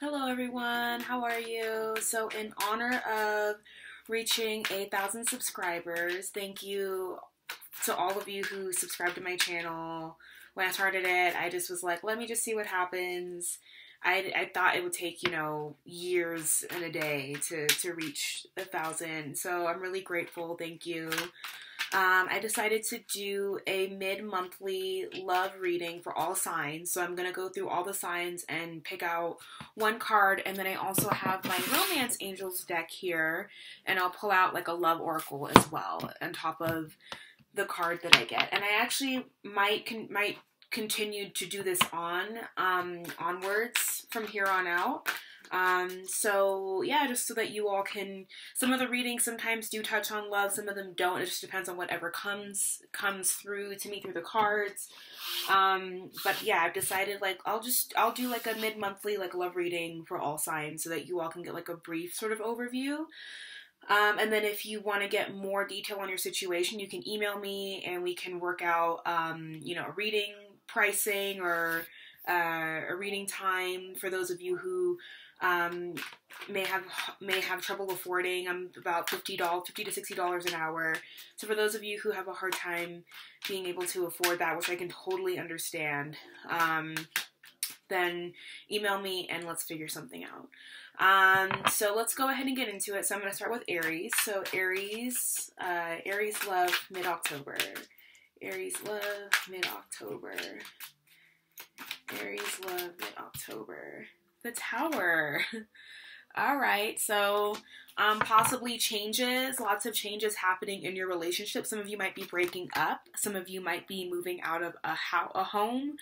Hello everyone, how are you? So in honor of reaching 8,000 subscribers, thank you to all of you who subscribed to my channel. When I started it, I just was like, let me just see what happens. I thought it would take, years and a day to reach 1,000. So I'm really grateful, thank you. I decided to do a mid-monthly love reading for all signs. So I'm going to go through all the signs and pick out one card. And then I also have my Romance Angels deck here. And I'll pull out like a love oracle as well on top of the card that I get. And I actually might continue to do this onwards from here on out. So yeah, just so that you all can, some of the readings sometimes do touch on love, some of them don't. It just depends on whatever comes through to me through the cards. But yeah, I've decided like, I'll do like a mid-monthly like love reading for all signs so that you all can get like a brief sort of overview. And then if you want to get more detail on your situation, you can email me and we can work out, a reading pricing or a reading time for those of you who may have trouble affording. I'm about $50 to $60 an hour. So for those of you who have a hard time being able to afford that, which I can totally understand, then email me and let's figure something out. So let's go ahead and get into it. So I'm going to start with Aries. So Aries love mid-October. Aries love mid-October. Aries love mid-October. The Tower. All right, so possibly changes, lots of changes happening in your relationship. Some of you might be breaking up. Some of you might be moving out of a home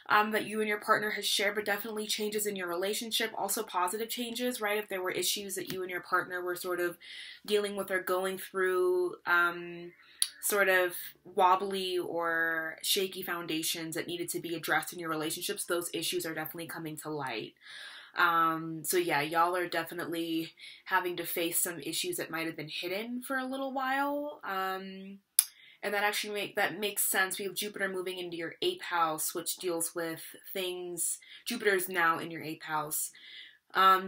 that you and your partner has shared, but definitely changes in your relationship. Also positive changes, right? If there were issues that you and your partner were sort of dealing with or going through, sort of wobbly or shaky foundations that needed to be addressed in your relationships, those issues are definitely coming to light. So yeah, y'all are definitely having to face some issues that might have been hidden for a little while. And that actually makes sense. We have Jupiter moving into your 8th house, which deals with things. Jupiter's now in your 8th house.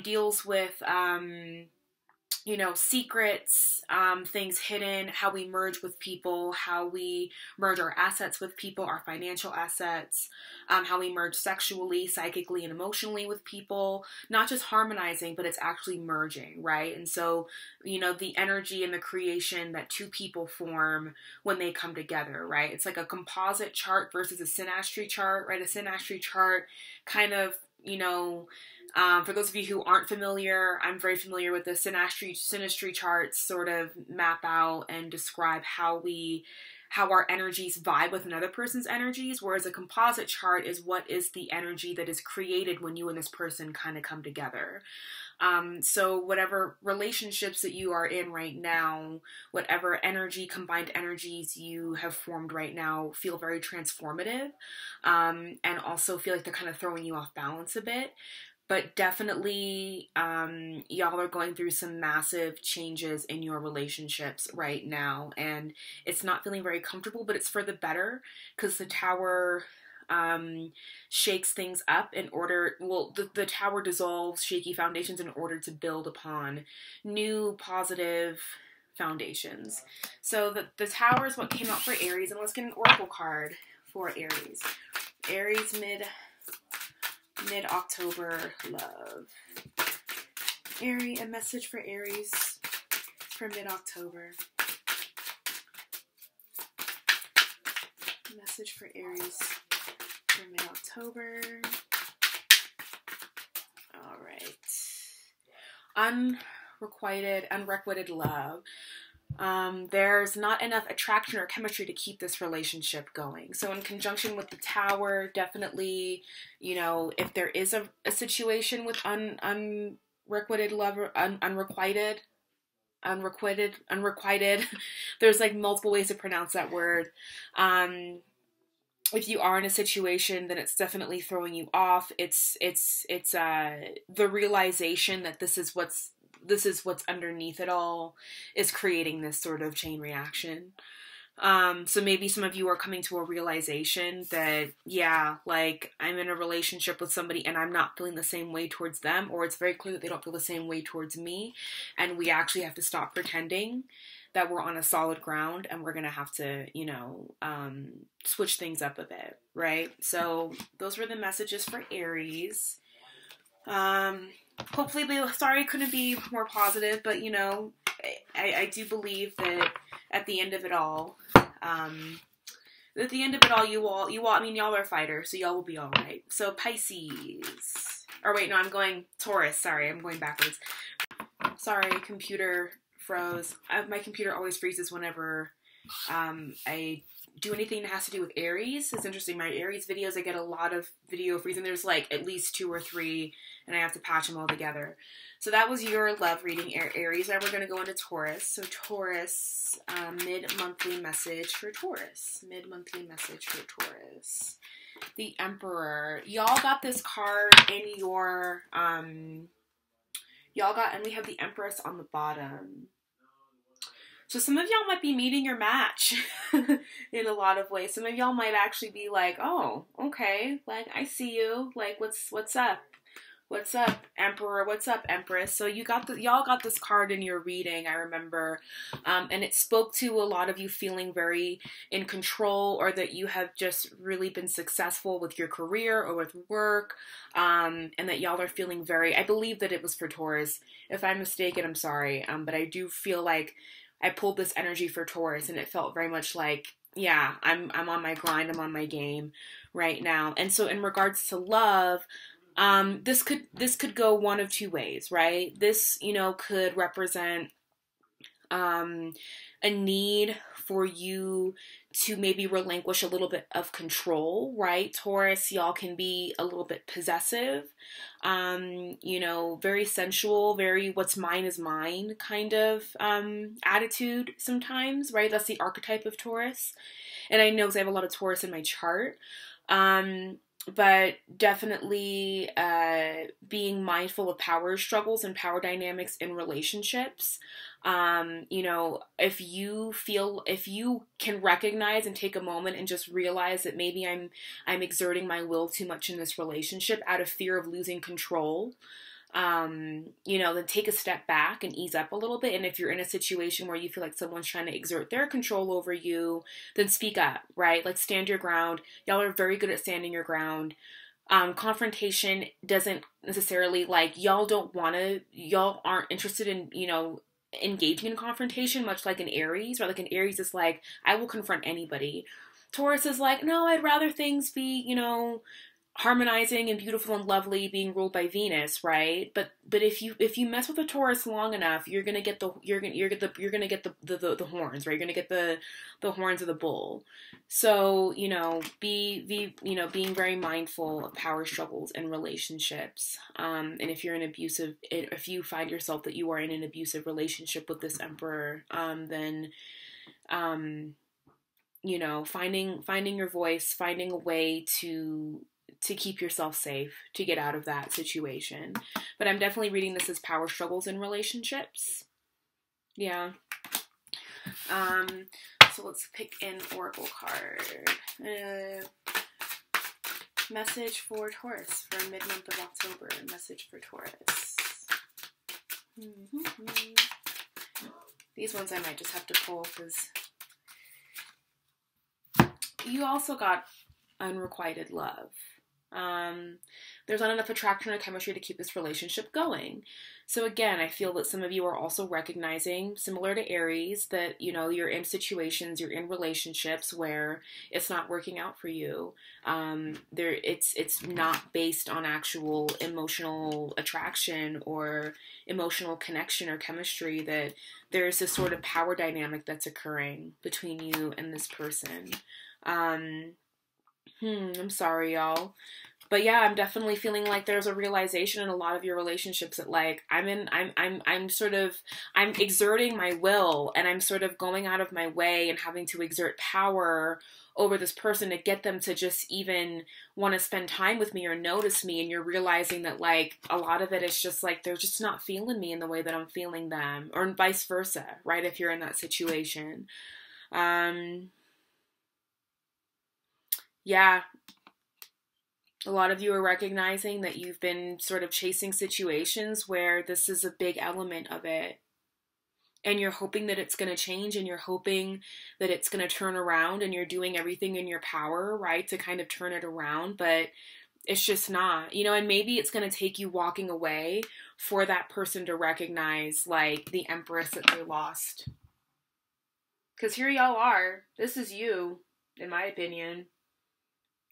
Deals with secrets, things hidden, how we merge with people, how we merge our assets with people, our financial assets, how we merge sexually, psychically, and emotionally with people, not just harmonizing, but it's actually merging, right? And so, the energy and the creation that two people form when they come together, right? It's like a composite chart versus a synastry chart, right? A synastry chart kind of, for those of you who aren't familiar, I'm very familiar with the synastry charts sort of map out and describe how our energies vibe with another person's energies, whereas a composite chart is what is the energy that is created when you and this person kind of come together. So whatever relationships that you are in right now, whatever combined energies you have formed right now feel very transformative, and also feel like they're kind of throwing you off balance a bit. But definitely, y'all are going through some massive changes in your relationships right now. And it's not feeling very comfortable, but it's for the better because the Tower shakes things up the Tower dissolves shaky foundations in order to build upon new positive foundations. So the Tower is what came out for Aries. And let's get an oracle card for Aries. Aries mid-October love. A message for Aries for mid-October. Message for Aries for mid-October. All right. Unrequited love. There's not enough attraction or chemistry to keep this relationship going. So in conjunction with the Tower, definitely, if there is a situation with unrequited love or unrequited, there's like multiple ways to pronounce that word. If you are in a situation, then it's definitely throwing you off. It's the realization that this is what's underneath it all is creating this sort of chain reaction. So maybe some of you are coming to a realization that, yeah, like I'm in a relationship with somebody and I'm not feeling the same way towards them, or it's very clear that they don't feel the same way towards me. And we actually have to stop pretending that we're on a solid ground, and we're going to have to, you know, switch things up a bit, right? So those were the messages for Aries. Hopefully, sorry, couldn't be more positive, but you know, I do believe that at the end of it all, I mean, y'all are fighters, so y'all will be all right. So Pisces, or wait, no, I'm going Taurus. Sorry, I'm going backwards. Sorry, computer froze. My computer always freezes whenever I do anything that has to do with Aries. It's interesting. My Aries videos, I get a lot of video freezing. There's like at least 2 or 3, and I have to patch them all together. So that was your love reading, Aries. Now we're going to go into Taurus. So Taurus, mid-monthly message for Taurus. Mid-monthly message for Taurus. The Emperor. Y'all got this card in your, and we have the Empress on the bottom. So some of y'all might be meeting your match in a lot of ways. Some of y'all might actually be like, oh, okay, like, I see you. Like, what's up? What's up, Emperor? What's up, Empress? So y'all got this card in your reading, I remember. And it spoke to a lot of you feeling very in control, or that you have just really been successful with your career or with work. And that y'all are feeling very, I believe that it was for Taurus. If I'm mistaken, I'm sorry. But I do feel like I pulled this energy for Taurus, and it felt very much like, yeah, I'm on my grind, I'm on my game right now. And so in regards to love, this could go one of 2 ways, right? This, you know, could represent a need for you to maybe relinquish a little bit of control, right? Taurus, y'all can be a little bit possessive, you know, very sensual, very what's mine is mine kind of attitude sometimes, right? That's the archetype of Taurus. And I know because I have a lot of Taurus in my chart. But definitely being mindful of power struggles and power dynamics in relationships. You know, if you can recognize and take a moment and just realize that maybe I'm exerting my will too much in this relationship out of fear of losing control, you know, then take a step back and ease up a little bit. And if you're in a situation where you feel like someone's trying to exert their control over you, then speak up, right? Like, stand your ground. Y'all are very good at standing your ground. Confrontation doesn't necessarily, like, y'all aren't interested in, you know, engaging in confrontation, much like an Aries, right? Like an Aries is like, I will confront anybody. Taurus is like, no, I'd rather things be, you know, harmonizing and beautiful and lovely, being ruled by Venus, right? But if you mess with a Taurus long enough, you're gonna get the horns, right? You're gonna get the horns of the bull. So, you know, being very mindful of power struggles in relationships. And if you find yourself that you are in an abusive relationship with this Emperor, then you know, finding your voice, finding a way to keep yourself safe, to get out of that situation. But I'm definitely reading this as power struggles in relationships. Yeah. So let's pick an oracle card. Message for Taurus for mid-month of October. Message for Taurus. These ones I might just have to pull because you also got unrequited love. There's not enough attraction or chemistry to keep this relationship going. So again, I feel that some of you are also recognizing, similar to Aries, that, you know, you're in situations, you're in relationships where it's not working out for you. It's not based on actual emotional attraction or emotional connection or chemistry, that there's this sort of power dynamic that's occurring between you and this person. I'm sorry, y'all. But yeah, I'm definitely feeling like there's a realization in a lot of your relationships that, like, I'm exerting my will, and I'm sort of going out of my way and having to exert power over this person to get them to just even want to spend time with me or notice me. And you're realizing that, like, a lot of it is just like, they're just not feeling me in the way that I'm feeling them, or vice versa, right? If you're in that situation. Yeah, a lot of you are recognizing that you've been sort of chasing situations where this is a big element of it. And you're hoping that it's going to change, and you're hoping that it's going to turn around, and you're doing everything in your power, right, to kind of turn it around, but it's just not, you know, and maybe it's going to take you walking away for that person to recognize, like, the Empress that they lost. Because here y'all are. This is you, in my opinion.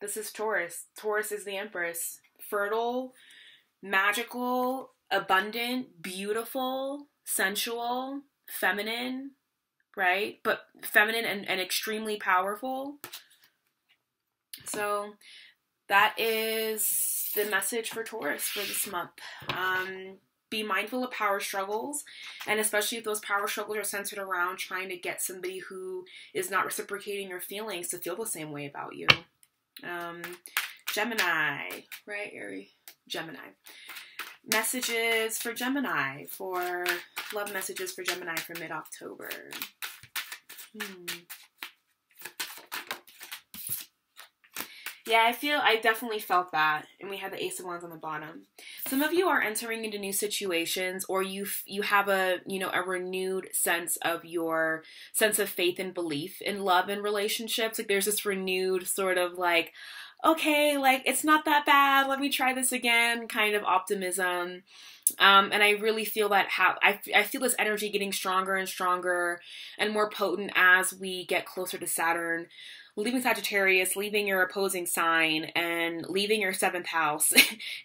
This is Taurus. Taurus is the Empress. Fertile, magical, abundant, beautiful, sensual, feminine, right? But feminine and extremely powerful. So that is the message for Taurus for this month. Be mindful of power struggles, and especially if those power struggles are centered around trying to get somebody who is not reciprocating your feelings to feel the same way about you. Gemini, right? Aries, Gemini. Messages for Gemini, for love messages for Gemini for mid-October. Yeah, I definitely felt that. And we had the Ace of Wands on the bottom. Some of you are entering into new situations, or you have a renewed sense of your sense of faith and belief in love and relationships. Like there's this renewed sort of like, okay, like it's not that bad, let me try this again kind of optimism. And I really feel that I feel this energy getting stronger and stronger and more potent as we get closer to Saturn leaving Sagittarius, leaving your opposing sign, and leaving your 7th house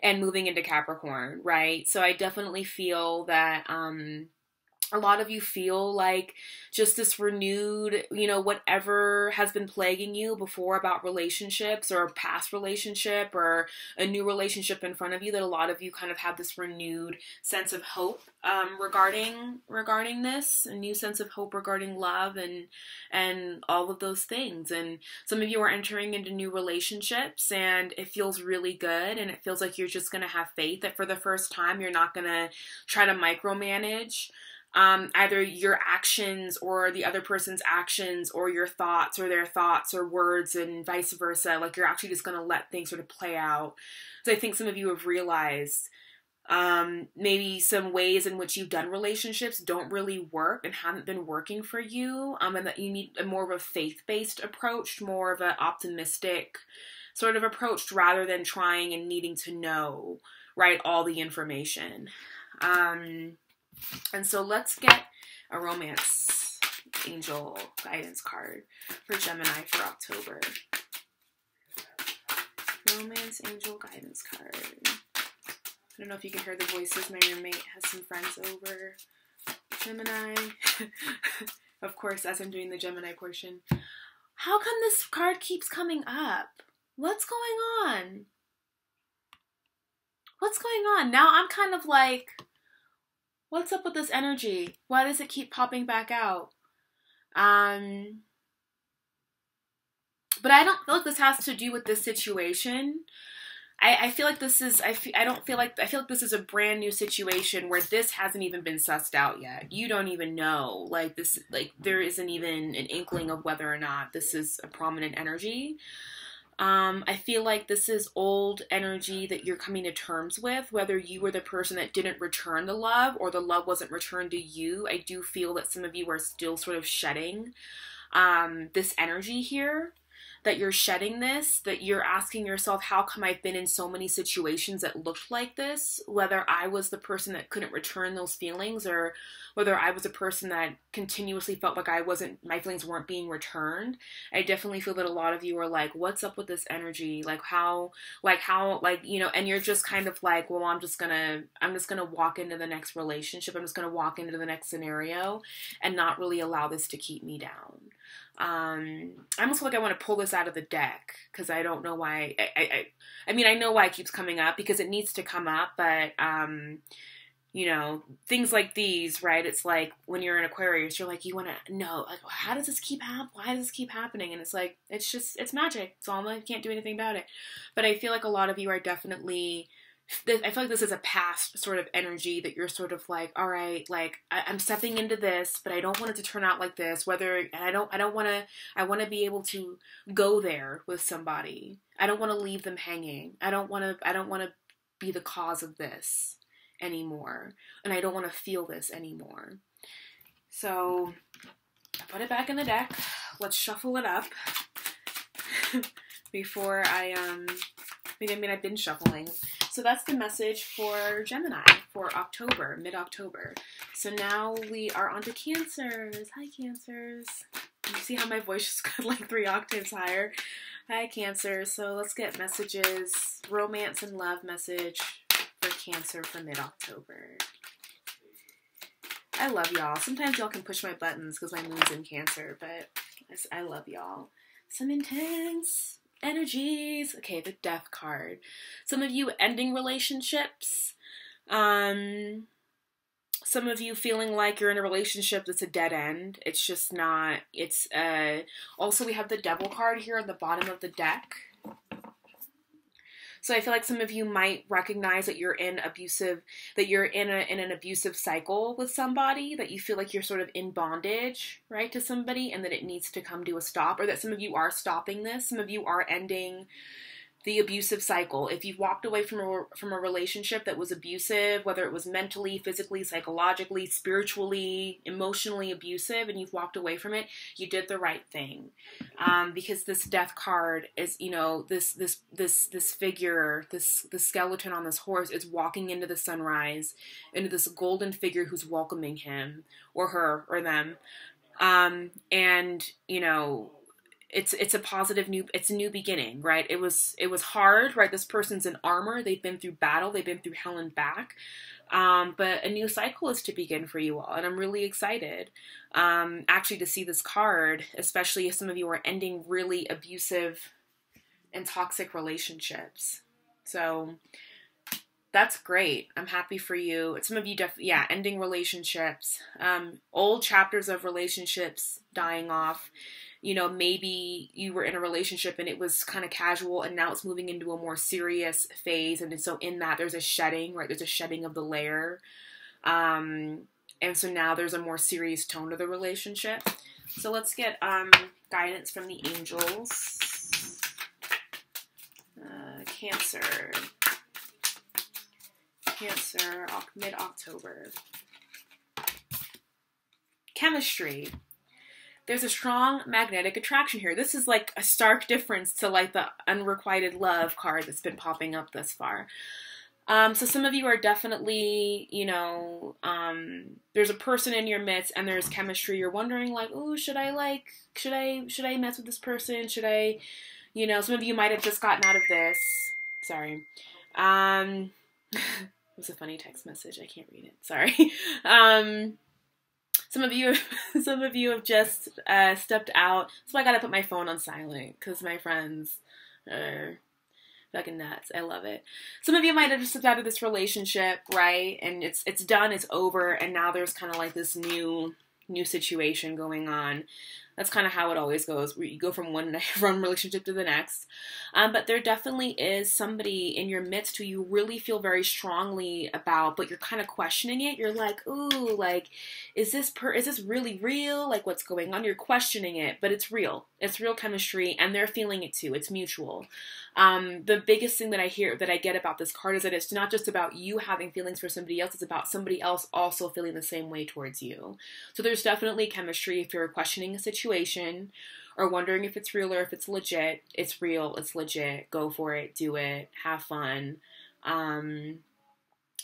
and moving into Capricorn, right? So I definitely feel that a lot of you feel like just this renewed, whatever has been plaguing you before about relationships or a past relationship or a new relationship in front of you, that a lot of you kind of have this renewed sense of hope regarding this, a new sense of hope regarding love and all of those things. And some of you are entering into new relationships and it feels really good, and it feels like you're just going to have faith that for the first time you're not going to try to micromanage either your actions or the other person's actions or your thoughts or their thoughts or words and vice versa. Like you're actually just going to let things sort of play out. So I think some of you have realized maybe some ways in which you've done relationships don't really work and haven't been working for you, and that you need a more of a faith-based approach, more of an optimistic sort of approach rather than trying and needing to know, right, all the information. And so let's get a romance angel guidance card for Gemini for October. Romance angel guidance card. I don't know if you can hear the voices. My roommate has some friends over. Gemini. Of course, as I'm doing the Gemini portion. How come this card keeps coming up? What's going on? What's going on? Now I'm kind of like, what's up with this energy? Why does it keep popping back out? But I don't feel like this has to do with this situation. I feel like this is, I feel like this is a brand new situation where this hasn't even been sussed out yet. You don't even know, like this, like there isn't even an inkling of whether or not this is a prominent energy. I feel like this is old energy that you're coming to terms with, whether you were the person that didn't return the love or the love wasn't returned to you. I do feel that some of you are still sort of shedding this energy here, that you're shedding this, that you're asking yourself, how come I've been in so many situations that looked like this? Whether I was the person that couldn't return those feelings, or whether I was a person that continuously felt like my feelings weren't being returned. I definitely feel that a lot of you are like, what's up with this energy? Like how, and you're just kind of like, well, I'm just gonna walk into the next relationship. I'm just gonna walk into the next scenario and not really allow this to keep me down. I almost feel like I want to pull this out of the deck because I don't know why. I mean, I know why it keeps coming up because it needs to come up, but things like these, right? It's like when you're an Aquarius, you're like, you want to know, like, how does this keep happening? Why does this keep happening? And it's like, it's magic. It's all, I can't do anything about it. But I feel like a lot of you are definitely I feel like this is a past sort of energy that you're sort of like, all right, like I'm stepping into this, but I don't want it to turn out like this. And I don't want to. I want to be able to go there with somebody. I don't want to leave them hanging. I don't want to be the cause of this anymore, and I don't want to feel this anymore. So I put it back in the deck. Let's shuffle it up before I've been shuffling. So that's the message for Gemini for October, mid-October. So now we are on to Cancers. Hi, Cancers. You see how my voice just got like 3 octaves higher? Hi, Cancer. So let's get messages, romance and love message for Cancer for mid-October. I love y'all. Sometimes y'all can push my buttons because my moon's in Cancer, but I love y'all. Some intense energies. Okay, the Death card. Some of you ending relationships. Some of you feeling like you're in a relationship that's a dead end. It's just not. It's also we have the Devil card here at the bottom of the deck. So I feel like some of you might recognize that you're in an abusive cycle with somebody, that you feel like you're sort of in bondage, right, to somebody, and that it needs to come to a stop, or that some of you are stopping this. Some of you are ending the abusive cycle. If you've walked away from a relationship that was abusive, whether it was mentally, physically, psychologically, spiritually, emotionally abusive, and you've walked away from it, you did the right thing. Because this Death card is, you know, this figure, this skeleton on this horse is walking into the sunrise, into this golden figure who's welcoming him or her or them. And, you know, it's a positive it's a new beginning, right? It was hard, right? This person's in armor. They've been through battle. They've been through hell and back. But a new cycle is to begin for you all. And I'm really excited, actually to see this card, especially if some of you are ending really abusive and toxic relationships. So that's great. I'm happy for you. Some of you, ending relationships, old chapters of relationships dying off. You know, maybe you were in a relationship and it was kind of casual and now it's moving into a more serious phase. And so in that there's a shedding, right? There's a shedding of the layer. And so now there's a more serious tone to the relationship. So let's get guidance from the angels. Cancer, mid-October. Chemistry. There's a strong magnetic attraction here. This is like a stark difference to like the unrequited love card that's been popping up thus far. So some of you are definitely, you know, there's a person in your midst and there's chemistry. You're wondering like, oh, should I mess with this person? Should I, you know, some of you might have just gotten out of this. Sorry. It was a funny text message. I can't read it. Sorry. Some of you have just stepped out, so I gotta put my phone on silent because my friends are fucking nuts. I love it. Some of you might have just stepped out of this relationship, right? And it's done, it's over, and now there's kind of like this new situation going on. That's kind of how it always goes. You go from one relationship to the next. But there definitely is somebody in your midst who you really feel very strongly about, but you're kind of questioning it. You're like, ooh, like, is this really real? Like, what's going on? You're questioning it, but it's real. It's real chemistry, and they're feeling it too. It's mutual. The biggest thing that I get about this card is that it's not just about you having feelings for somebody else. It's about somebody else also feeling the same way towards you. So there's definitely chemistry if you're questioning a situation or wondering if it's real or if it's legit. It's real. It's legit. Go for it. Do it. Have fun.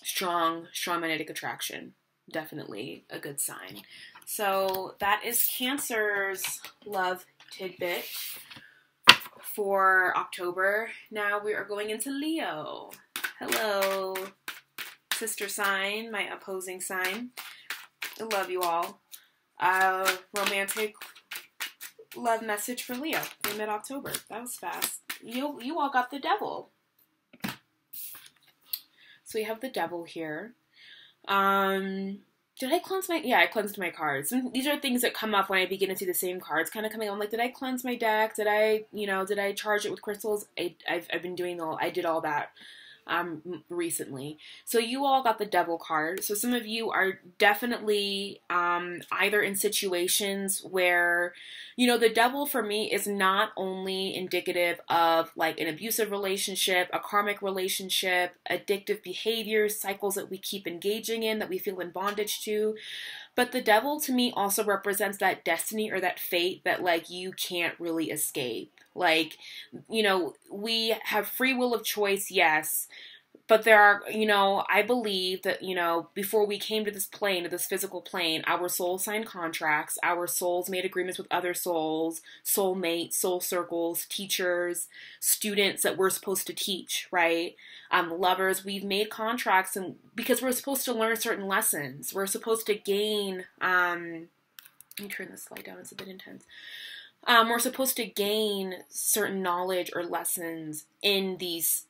Strong magnetic attraction. Definitely a good sign. So that is Cancer's love tidbit for October. Now we are going into Leo. Hello, sister sign, my opposing sign. I love you all. Romantic love message for Leo in mid-October. That was fast. You all got the Devil. So we have the Devil here. Did I cleanse my... Yeah, I cleansed my cards. And these are things that come up when I begin to see the same cards kind of coming on. Like, did I cleanse my deck? Did I charge it with crystals? I've been doing I did all that. recently. So you all got the Devil card. So some of you are definitely either in situations where, you know, the Devil for me is not only indicative of like an abusive relationship, a karmic relationship, addictive behaviors, cycles that we keep engaging in that we feel in bondage to, but the Devil to me also represents that destiny or that fate that like you can't really escape. Like, you know, we have free will of choice, yes, but there are, you know, I believe that, you know, before we came to this plane, to this physical plane, our souls signed contracts, our souls made agreements with other souls, soulmates, soul circles, teachers, students that we're supposed to teach, right? Lovers, we've made contracts and because we're supposed to learn certain lessons. We're supposed to gain, let me turn this slide down, it's a bit intense. We're supposed to gain certain knowledge or lessons in these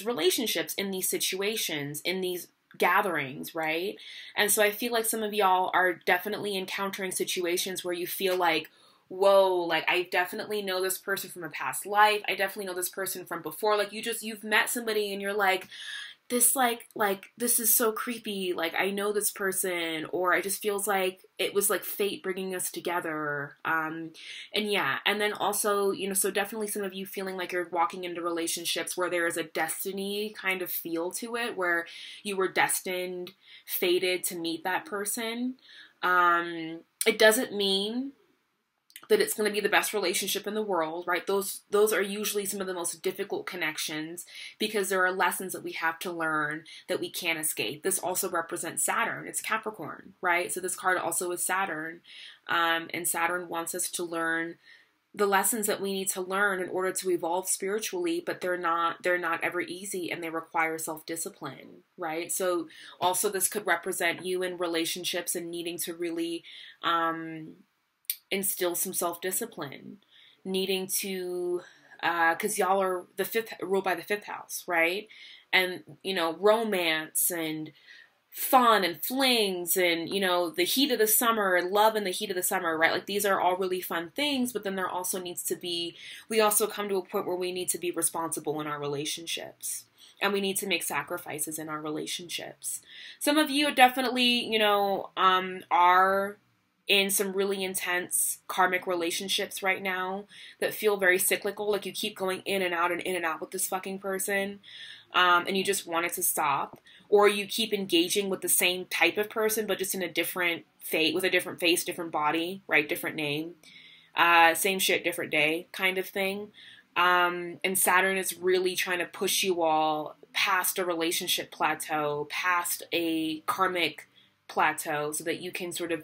relationships, in these situations, in these gatherings, right? And so I feel like some of y'all are definitely encountering situations where you feel like, whoa, like I definitely know this person from a past life. I definitely know this person from before. Like you've met somebody and you're like, this this is so creepy, like I know this person, or it just feels like it was like fate bringing us together, and yeah, and then also, you know, so definitely some of you feeling like you're walking into relationships where there is a destiny kind of feel to it, where you were destined, fated to meet that person. It doesn't mean that it's going to be the best relationship in the world, right? Those are usually some of the most difficult connections because there are lessons that we have to learn that we can't escape. This also represents Saturn. It's Capricorn, right? So this card also is Saturn. And Saturn wants us to learn the lessons that we need to learn in order to evolve spiritually, but they're not ever easy and they require self-discipline, right? So also this could represent you in relationships and needing to really, instill some self-discipline, needing to, because y'all are ruled by the fifth house, right? And, you know, romance and fun and flings and, you know, the heat of the summer and love in the heat of the summer, right? Like these are all really fun things, but then there also needs to be, we also come to a point where we need to be responsible in our relationships. And we need to make sacrifices in our relationships. Some of you are definitely, you know, are in some really intense karmic relationships right now that feel very cyclical. Like you keep going in and out with this fucking person. And you just want it to stop. Or you keep engaging with the same type of person, but just in a different fate, with a different face, different body, right? Different name. Same shit, different day kind of thing. And Saturn is really trying to push you all past a relationship plateau, past a karmic plateau, so that you can sort of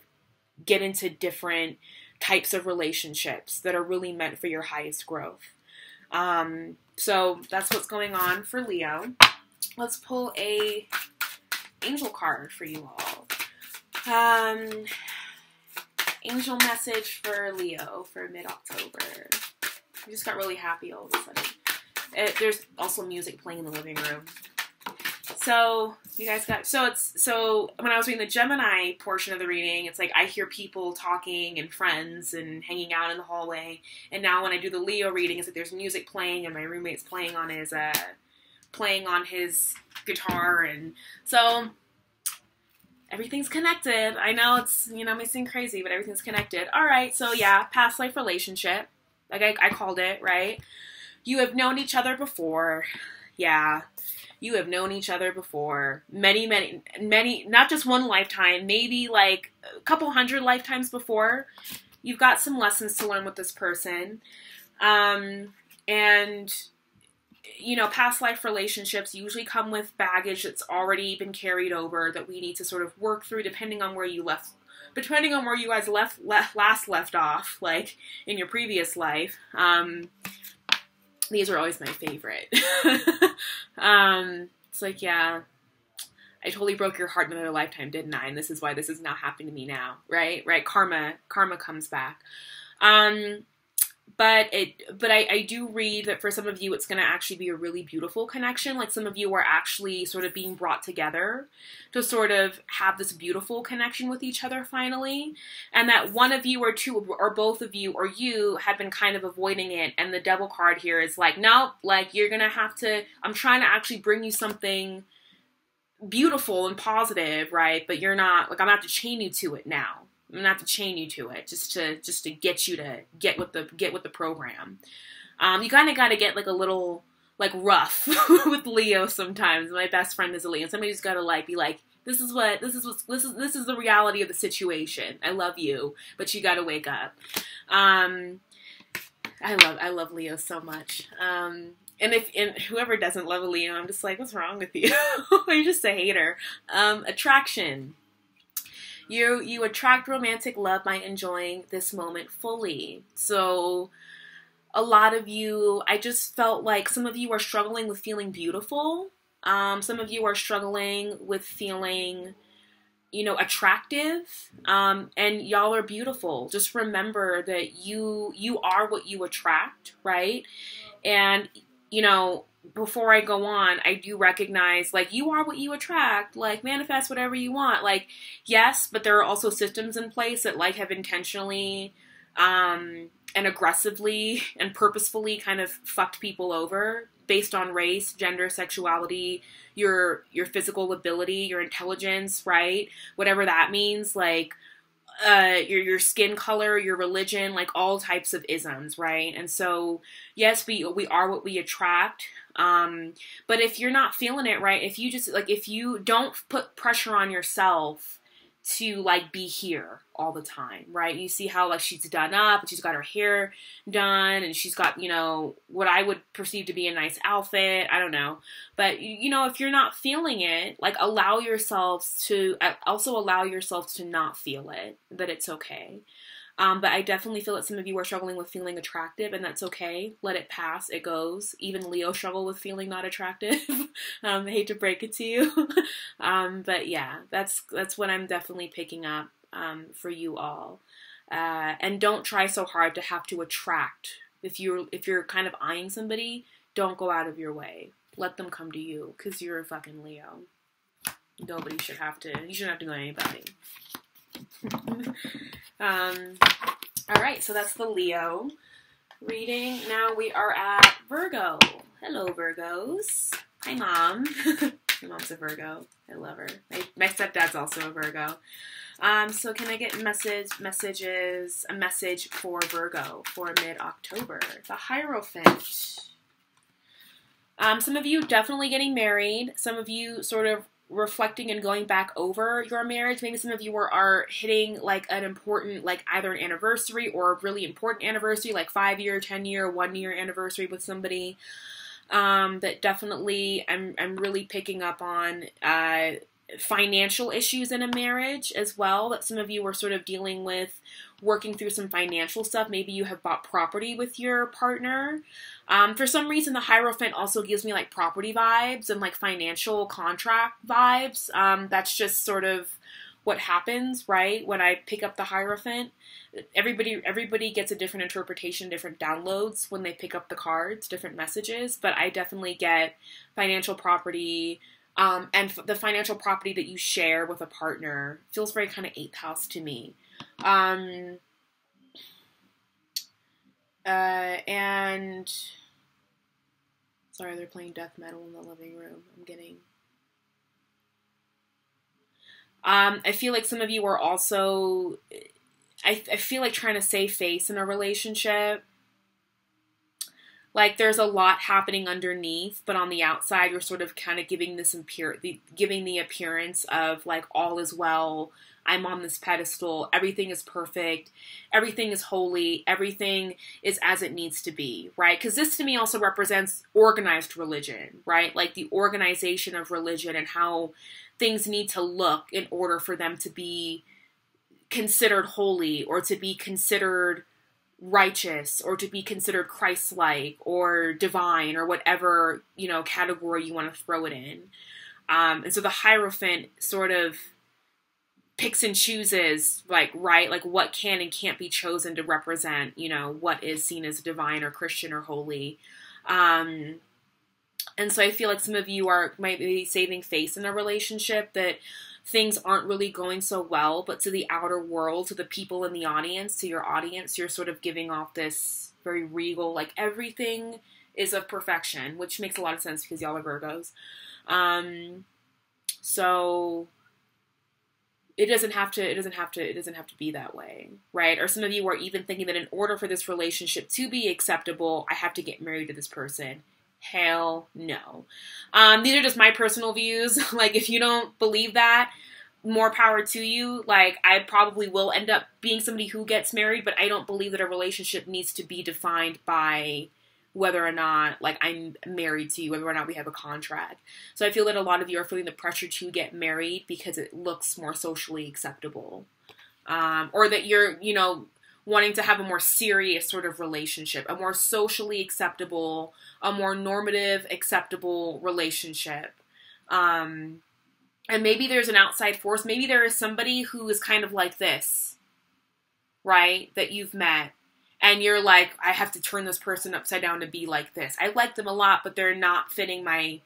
get into different types of relationships that are really meant for your highest growth. So that's what's going on for Leo. Let's pull a angel card for you all. Angel message for Leo for mid-October. I just got really happy all of a sudden. There's also music playing in the living room. So you guys got, so when I was reading the Gemini portion of the reading, it's like I hear people talking and friends and hanging out in the hallway. And now when I do the Leo reading, it's like there's music playing and my roommate's playing on his guitar. And so everything's connected. I know it's, you know, may seem crazy, but everything's connected. All right. So yeah, past life relationship. Like I called it, right? You have known each other before. Yeah. You have known each other before. Many, not just one lifetime, maybe like a couple hundred lifetimes before. You've got some lessons to learn with this person. And, you know, past life relationships usually come with baggage that's already been carried over that we need to sort of work through depending on where you guys last left off, like in your previous life. These are always my favorite. It's like, yeah, I totally broke your heart in another lifetime, didn't I? And this is why this is now happening to me now, right? Right? Karma comes back. But I do read that for some of you, it's going to actually be a really beautiful connection. Like some of you are actually sort of being brought together to sort of have this beautiful connection with each other finally. And that one of you or two or both of you or you have been kind of avoiding it. And the Devil card here is like, no, like you're going to have to, I'm trying to actually bring you something beautiful and positive, right? But you're not, like I'm going to have to chain you to it now. I'm gonna have to chain you to it just to get you to get with the program. You kind of got to get like a little like rough with Leo sometimes. My best friend is a Leo, and somebody's got to like be like, this is the reality of the situation. I love you, but you got to wake up. I love Leo so much. And whoever doesn't love a Leo, I'm just like, what's wrong with you? You're just a hater. Attraction. You attract romantic love by enjoying this moment fully. So a lot of you, I just felt like some of you are struggling with feeling beautiful. Some of you are struggling with feeling, attractive. And y'all are beautiful. Just remember that you are what you attract, right? And, before I go on, I do recognize, like, you are what you attract, like, manifest whatever you want, like, yes, but there are also systems in place that, like, have intentionally, and aggressively and purposefully kind of fucked people over based on race, gender, sexuality, your physical ability, your intelligence, right? Whatever that means, like, your skin color, your religion, like all types of isms, right? And so, yes, we are what we attract. But if you're not feeling it right, if you don't put pressure on yourself to like be here all the time, right? You see how like she's done up, and she's got her hair done, and she's got, what I would perceive to be a nice outfit. I don't know. But, if you're not feeling it, like allow yourselves to not feel it, that it's okay. But I definitely feel that some of you are struggling with feeling attractive, and that's okay. Let it pass. It goes. Even Leo struggle with feeling not attractive. I hate to break it to you. But yeah, that's what I'm definitely picking up for you all. And don't try so hard to have to attract. If you're kind of eyeing somebody, don't go out of your way. Let them come to you, because you're a fucking Leo. You shouldn't have to go to anybody. All right, so that's the Leo reading. Now we are at Virgo. Hello, Virgos. Hi, Mom. My mom's a Virgo. I love her. My stepdad's also a Virgo. So can I get a message for Virgo for mid-October? The Hierophant. Some of you definitely getting married. Some of you sort of reflecting and going back over your marriage. Maybe some of you are hitting like an important, like either an anniversary or a really important anniversary, like 5-year, 10-year, 1-year anniversary with somebody. That definitely I'm really picking up on financial issues in a marriage as well, that some of you are sort of dealing with, working through some financial stuff. Maybe you have bought property with your partner. For some reason, the Hierophant also gives me like property vibes and like financial contract vibes. That's just sort of what happens, right? When I pick up the Hierophant, everybody gets a different interpretation, different downloads when they pick up the cards, different messages. But I definitely get financial property, and the financial property that you share with a partner feels very kind of 8th house to me. And sorry, they're playing death metal in the living room. I feel like some of you are also, I feel like trying to save face in a relationship. Like there's a lot happening underneath, but on the outside, you're sort of kind of giving giving the appearance of like all is well. I'm on this pedestal. Everything is perfect. Everything is holy. Everything is as it needs to be, right? Because this to me also represents organized religion, right? Like the organization of religion and how things need to look in order for them to be considered holy, or to be considered righteous, or to be considered Christ-like or divine, or whatever, category you want to throw it in. And so the Hierophant sort of picks and chooses, like, right, like what can and can't be chosen to represent, you know, what is seen as divine or Christian or holy. And so I feel like some of you might be saving face in a relationship, that things aren't really going so well, but to the outer world, to the people in the audience, to your audience, you're sort of giving off this very regal, like everything is of perfection, which makes a lot of sense because y'all are Virgos. So it doesn't have to be that way, right? Or some of you are even thinking that in order for this relationship to be acceptable, I have to get married to this person. Hell no. These are just my personal views. Like, if you don't believe that, more power to you. Like, I probably will end up being somebody who gets married, but I don't believe that a relationship needs to be defined by whether or not, like, I'm married to you, whether or not we have a contract. So I feel that a lot of you are feeling the pressure to get married because it looks more socially acceptable. Or that you're, you know, wanting to have a more serious sort of relationship, a more socially acceptable, a more normative, acceptable relationship. And maybe there's an outside force. Maybe there is somebody who is kind of like this, right? That you've met. And you're like, I have to turn this person upside down to be like this. I like them a lot, but they're not fitting my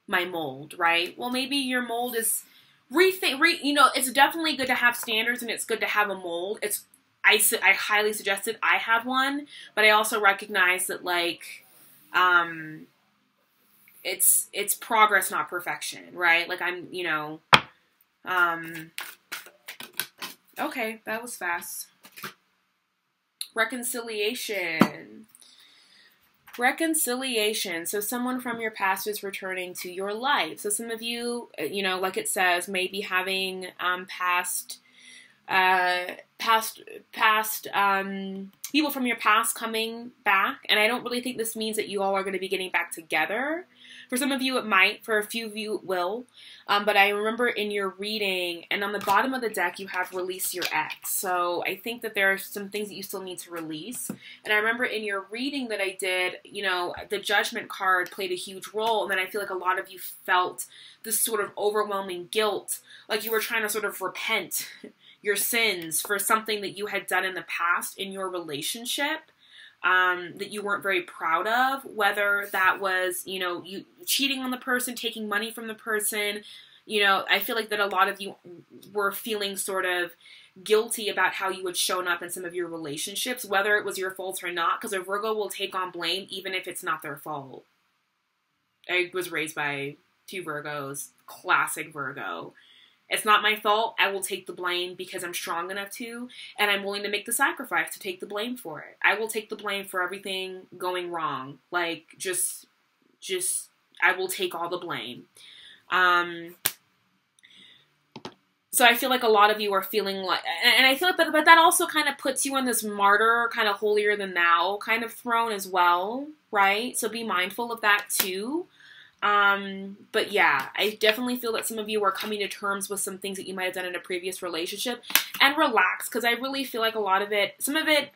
mold, right? Well, maybe your mold is you know, it's definitely good to have standards and it's good to have a mold. I highly suggest it. I have one, but I also recognize that, like, it's progress, not perfection, right? Like, I'm, you know, okay, that was fast. Reconciliation. Reconciliation. So someone from your past is returning to your life. So some of you, you know, like it says, may be having past people from your past coming back. And I don't really think this means that you all are going to be getting back together. For some of you it might, for a few of you it will. But I remember in your reading, and on the bottom of the deck you have release your ex. So I think that there are some things that you still need to release. And I remember in your reading that I did, you know, the Judgment card played a huge role. And then I feel like a lot of you felt this sort of overwhelming guilt, like you were trying to sort of repent your sins for something that you had done in the past in your relationship, that you weren't very proud of, whether that was, you know, you cheating on the person, taking money from the person. You know, I feel like that a lot of you were feeling sort of guilty about how you had shown up in some of your relationships, whether it was your fault or not, because a Virgo will take on blame even if it's not their fault. I was raised by 2 Virgos, classic Virgo. It's not my fault. I will take the blame because I'm strong enough to, and I'm willing to make the sacrifice to take the blame for it. I will take the blame for everything going wrong. Like, just, I will take all the blame. So I feel like a lot of you are feeling like, and I feel like, but that also kind of puts you on this martyr, kind of holier than thou kind of throne as well, right? So be mindful of that too. But yeah, I definitely feel that some of you are coming to terms with some things that you might have done in a previous relationship, and relax, because I really feel like a lot of it, some of it,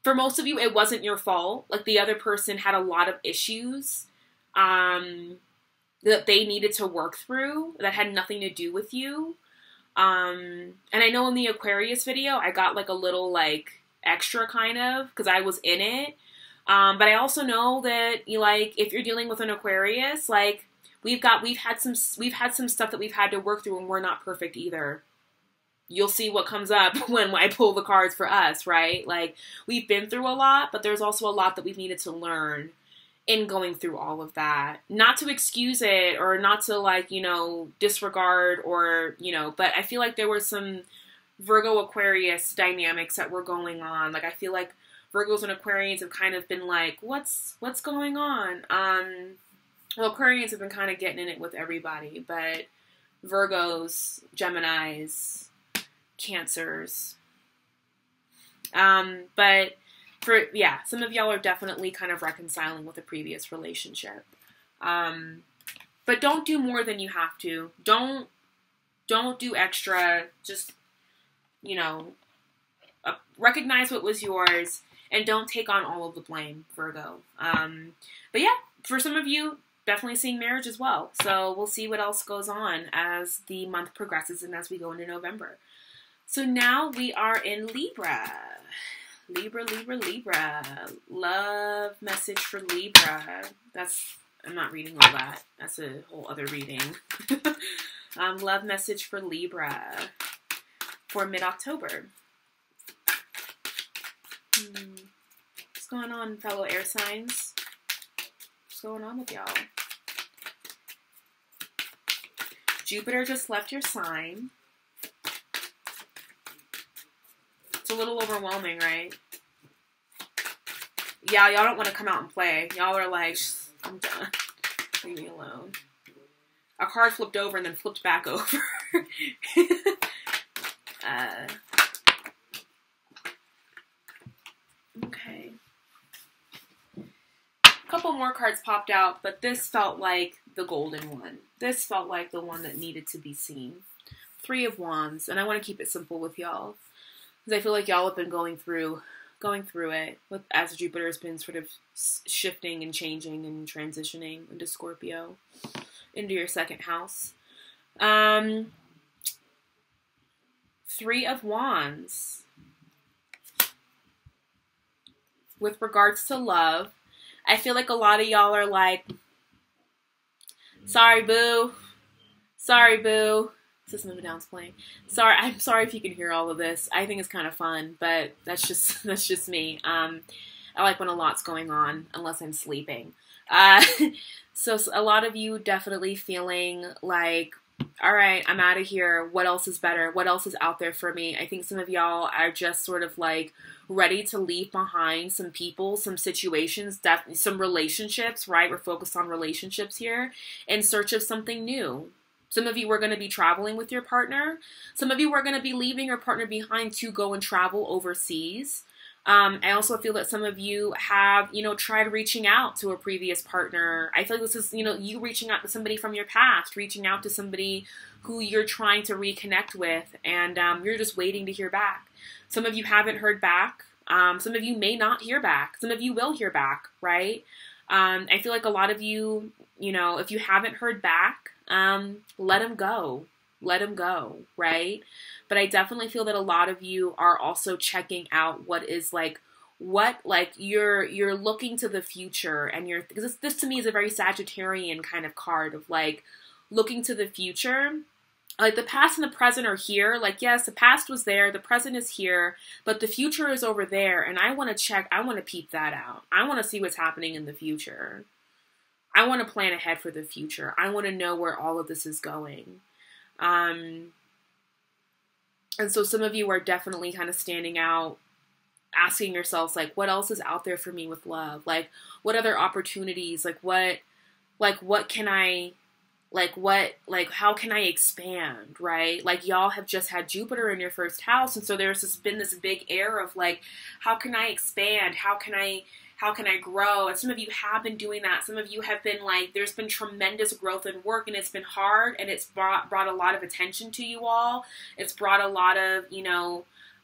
for most of you, it wasn't your fault. Like, the other person had a lot of issues, that they needed to work through that had nothing to do with you. And I know in the Aquarius video, I got like a little like extra kind of, because I was in it. But I also know that you, like, if you're dealing with an Aquarius, like, we've had some stuff that we've had to work through, and we're not perfect either. You'll see what comes up when I pull the cards for us, right? Like, we've been through a lot, but there's also a lot that we've needed to learn in going through all of that. Not to excuse it, or not to, like, you know, disregard, or, you know, but I feel like there was some Virgo Aquarius dynamics that were going on. Like, I feel like Virgos and Aquarians have kind of been like, what's going on? Well, Aquarians have been kind of getting in it with everybody, but Virgos, Geminis, Cancers. But some of y'all are definitely kind of reconciling with a previous relationship. But don't do more than you have to. Don't do extra. Just, you know, recognize what was yours. And don't take on all of the blame, Virgo. But yeah, for some of you, definitely seeing marriage as well. So we'll see what else goes on as the month progresses and as we go into November. So now we are in Libra. Libra, Libra, Libra. Love message for Libra. I'm not reading all that. That's a whole other reading. Love message for Libra for mid-October. What's going on, fellow air signs? What's going on with y'all? Jupiter just left your sign. It's a little overwhelming, right? Yeah, y'all don't want to come out and play. Y'all are like, I'm done. Leave me alone. A card flipped over and then flipped back over. Okay. A couple more cards popped out, but this felt like the golden one. This felt like the one that needed to be seen. 3 of Wands, and I want to keep it simple with y'all. Because I feel like y'all have been going through it as Jupiter has been sort of shifting and changing and transitioning into Scorpio, into your 2nd house. 3 of Wands. With regards to love, I feel like a lot of y'all are like, sorry, boo. Sorry, boo. System of Down's playing. I'm sorry if you can hear all of this. I think it's kind of fun, but that's just me. I like when a lot's going on, unless I'm sleeping. So a lot of you definitely feeling like, all right, I'm out of here. What else is better? What else is out there for me? I think some of y'all are just sort of like ready to leave behind some people, some situations, some relationships, right? We're focused on relationships here, in search of something new. Some of you are going to be traveling with your partner. Some of you are going to be leaving your partner behind to go and travel overseas. I also feel that some of you have, tried reaching out to a previous partner. I feel like this is, you reaching out to somebody from your past, reaching out to somebody who you're trying to reconnect with, and you're just waiting to hear back. Some of you haven't heard back. Some of you may not hear back. Some of you will hear back, right? I feel like a lot of you, if you haven't heard back, let them go. Let them go, right? But I definitely feel that a lot of you are also checking out what you're looking to the future, and because this to me is a very Sagittarian kind of card of like looking to the future. Like the past and the present are here. Like, yes, the past was there, the present is here, but the future is over there, and I want to peep that out. I want to see what's happening in the future. I want to plan ahead for the future. I want to know where all of this is going. And so some of you are definitely kind of standing out, asking yourselves, like, what else is out there for me with love? Like, what other opportunities? How can I expand, right? Like, y'all have just had Jupiter in your 1st house, and so there's been this big air of like, how can I expand? How can I grow? And some of you have been doing that. Some of you have been like, there's been tremendous growth in work, and it's been hard, and it's brought a lot of attention to you all. It's brought a lot of,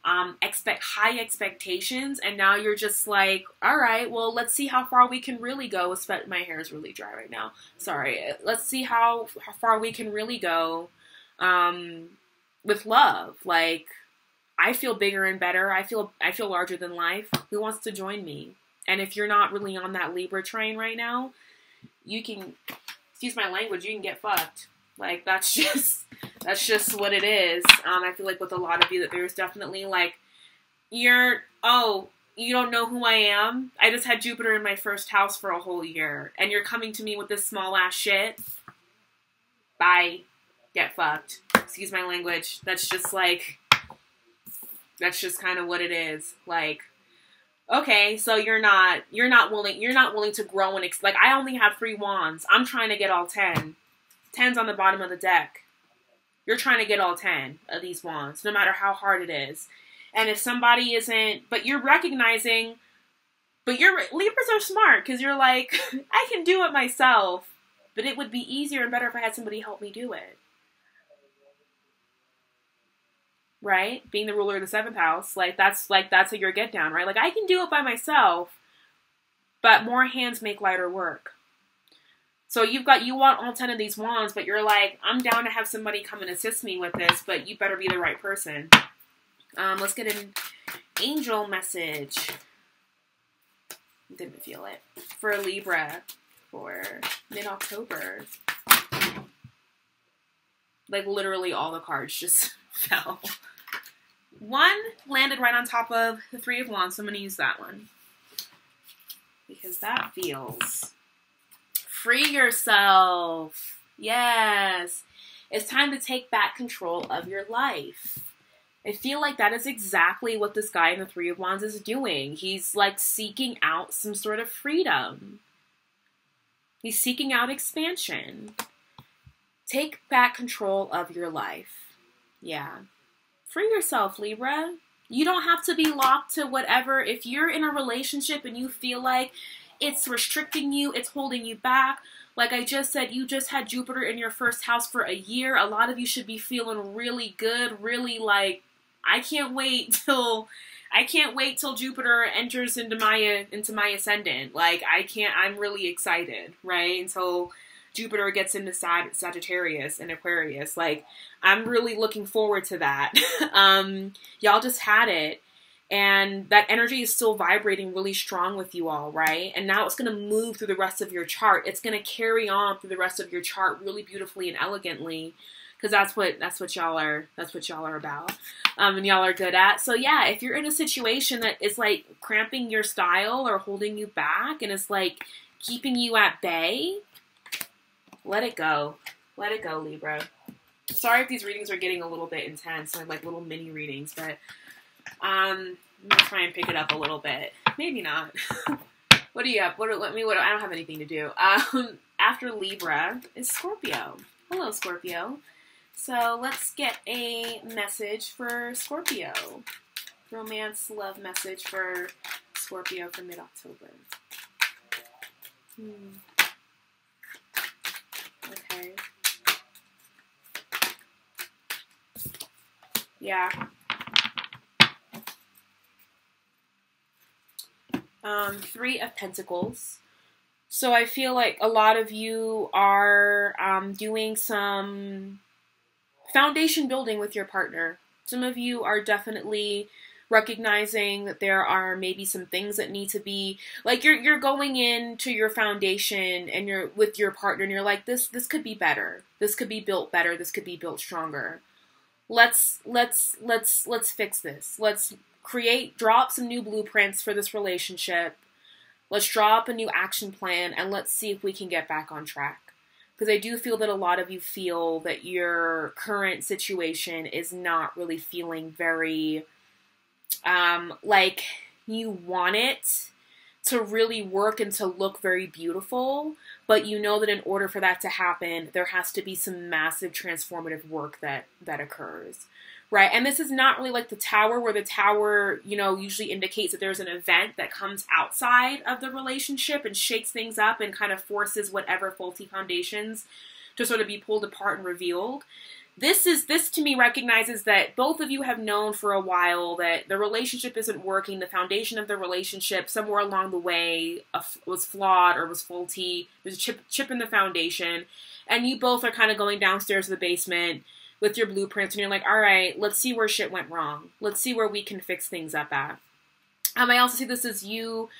high expectations, and now you're just like, all right, well, let's see how far we can really go. My hair is really dry right now. Sorry. Let's see how far we can really go with love. Like, I feel bigger and better. I feel larger than life. Who wants to join me? And if you're not really on that Libra train right now, you can, excuse my language, you can get fucked. Like, that's just what it is. I feel like with a lot of you that there's definitely like, you don't know who I am? I just had Jupiter in my 1st house for a whole year, and you're coming to me with this small ass shit? Bye. Get fucked. Excuse my language. That's just kind of what it is. Like, okay, so you're not willing to grow and like, I only have 3 wands. I'm trying to get all 10. 10's on the bottom of the deck. You're trying to get all 10 of these wands, no matter how hard it is. And if somebody isn't, but you're recognizing, Libras are smart, because you're like, I can do it myself, but it would be easier and better if I had somebody help me do it. Right? Being the ruler of the 7th house, that's a your get down, right? Like, I can do it by myself, but more hands make lighter work. So you want all 10 of these wands, but you're like, I'm down to have somebody come and assist me with this, but you better be the right person. Let's get an angel message. Didn't feel it. For Libra for mid-October. Like literally all the cards just fell. One landed right on top of the Three of Wands, so I'm going to use that one. Because that feels... Free yourself. Yes. It's time to take back control of your life. I feel like that is exactly what this guy in the Three of Wands is doing. He's like seeking out some sort of freedom. He's seeking out expansion. Take back control of your life. Yeah. Free yourself, Libra. You don't have to be locked to whatever. If you're in a relationship and you feel like it's restricting you, it's holding you back, like I just said, you just had Jupiter in your first house for a year. A lot of you should be feeling really good, really like, I can't wait till Jupiter enters into my ascendant. Like, I'm really excited, right? Until Jupiter gets into Sagittarius and Aquarius. Like, I'm really looking forward to that. Y'all just had it. And that energy is still vibrating really strong with you all, right? And now it's going to move through the rest of your chart. It's going to carry on through the rest of your chart really beautifully and elegantly, because that's what y'all are about, and y'all are good at. So yeah, if you're in a situation that is like cramping your style or holding you back, and it's like keeping you at bay, let it go. Let it go, Libra. Sorry if these readings are getting a little bit intense, they're like little mini readings, but I'm gonna try and pick it up a little bit. Maybe not. What do you have? I don't have anything to do. After Libra is Scorpio. Hello, Scorpio. So let's get a message for Scorpio. Romance, love message for Scorpio for mid-October. Okay. Yeah. Three of Pentacles. So I feel like a lot of you are doing some foundation building with your partner. Some of you are definitely recognizing that there are maybe some things that need to be, like you're going into your foundation and you're with your partner and you're like, this could be better. This could be built better. This could be built stronger. Let's fix this. Let's drop some new blueprints for this relationship. Let's draw up a new action plan and let's see if we can get back on track. Because I do feel that a lot of you feel that your current situation is not really feeling very, like you want it to really work and to look very beautiful. But you know that in order for that to happen, there has to be some massive transformative work that occurs. Right, and this is not really like the Tower, where the Tower, you know, usually indicates that there's an event that comes outside of the relationship and shakes things up and kind of forces whatever faulty foundations to sort of be pulled apart and revealed. This to me recognizes that both of you have known for a while that the relationship isn't working. The foundation of the relationship somewhere along the way was flawed or was faulty. There's a chip in the foundation, and you both are kind of going downstairs to the basement with your blueprints, and you're like, all right, let's see where shit went wrong. Let's see where we can fix things up at. I also see this as you,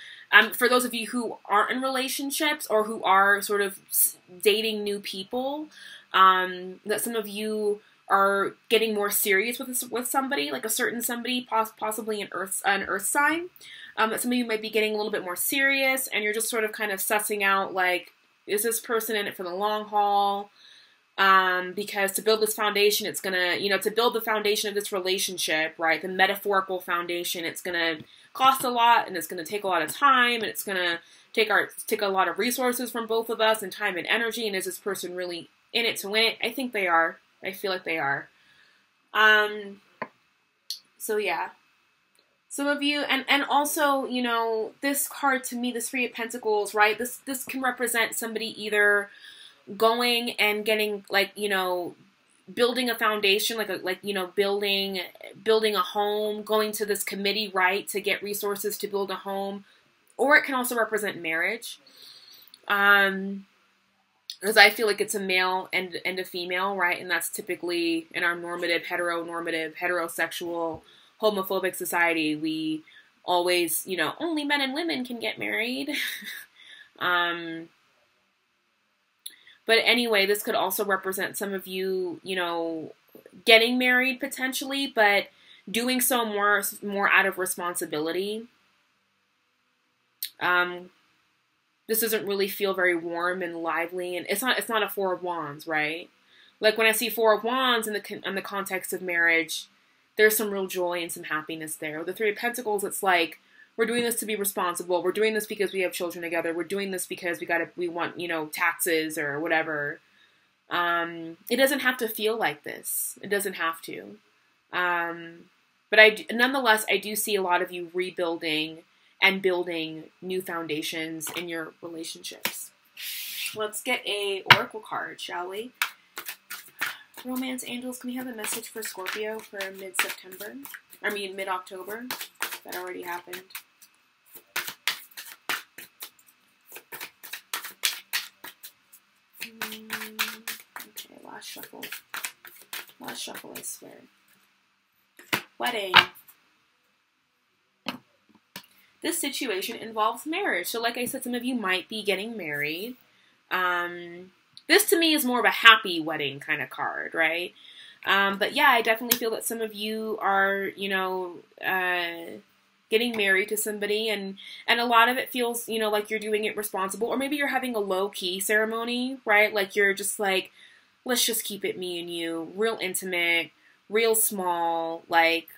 for those of you who aren't in relationships or who are sort of dating new people, that some of you are getting more serious with somebody, like a certain somebody, possibly an earth sign. That some of you might be getting a little bit more serious, and you're just sort of kind of sussing out, like, is this person in it for the long haul? Because to build this foundation, it's gonna, to build the foundation of this relationship, right, the metaphorical foundation, it's gonna cost a lot, and it's gonna take a lot of time, and it's gonna take a lot of resources from both of us, and time and energy, and is this person really in it to win it? I think they are. I feel like they are. So yeah. Some of you, and also, this card to me, this Three of Pentacles, right, this can represent somebody either going and getting, like, building a foundation, building a home, going to this committee, right, to get resources to build a home, or it can also represent marriage, because I feel like it's a male and a female, right, and that's typically in our heterosexual homophobic society, we always, you know, only men and women can get married. But anyway, this could also represent some of you, you know, getting married potentially, but doing so more out of responsibility. This doesn't really feel very warm and lively, and it's not a Four of Wands, right? Like when I see Four of Wands in the context of marriage, there's some real joy and some happiness there. The Three of Pentacles, it's like, we're doing this to be responsible. We're doing this because we have children together. We're doing this because we want, you know, taxes or whatever. It doesn't have to feel like this. It doesn't have to. But nonetheless, I do see a lot of you rebuilding and building new foundations in your relationships. Let's get a oracle card, shall we? Romance angels, can we have a message for Scorpio for mid-September? I mean, mid-October. That already happened. Okay, last shuffle. Last shuffle, I swear. Wedding. This situation involves marriage. So like I said, some of you might be getting married. This to me is more of a happy wedding kind of card, right? But yeah, I definitely feel that some of you are, you know, getting married to somebody, and a lot of it feels, you know, like you're doing it responsible, or maybe you're having a low-key ceremony, right? Like you're just like, let's just keep it me and you, real intimate, real small, like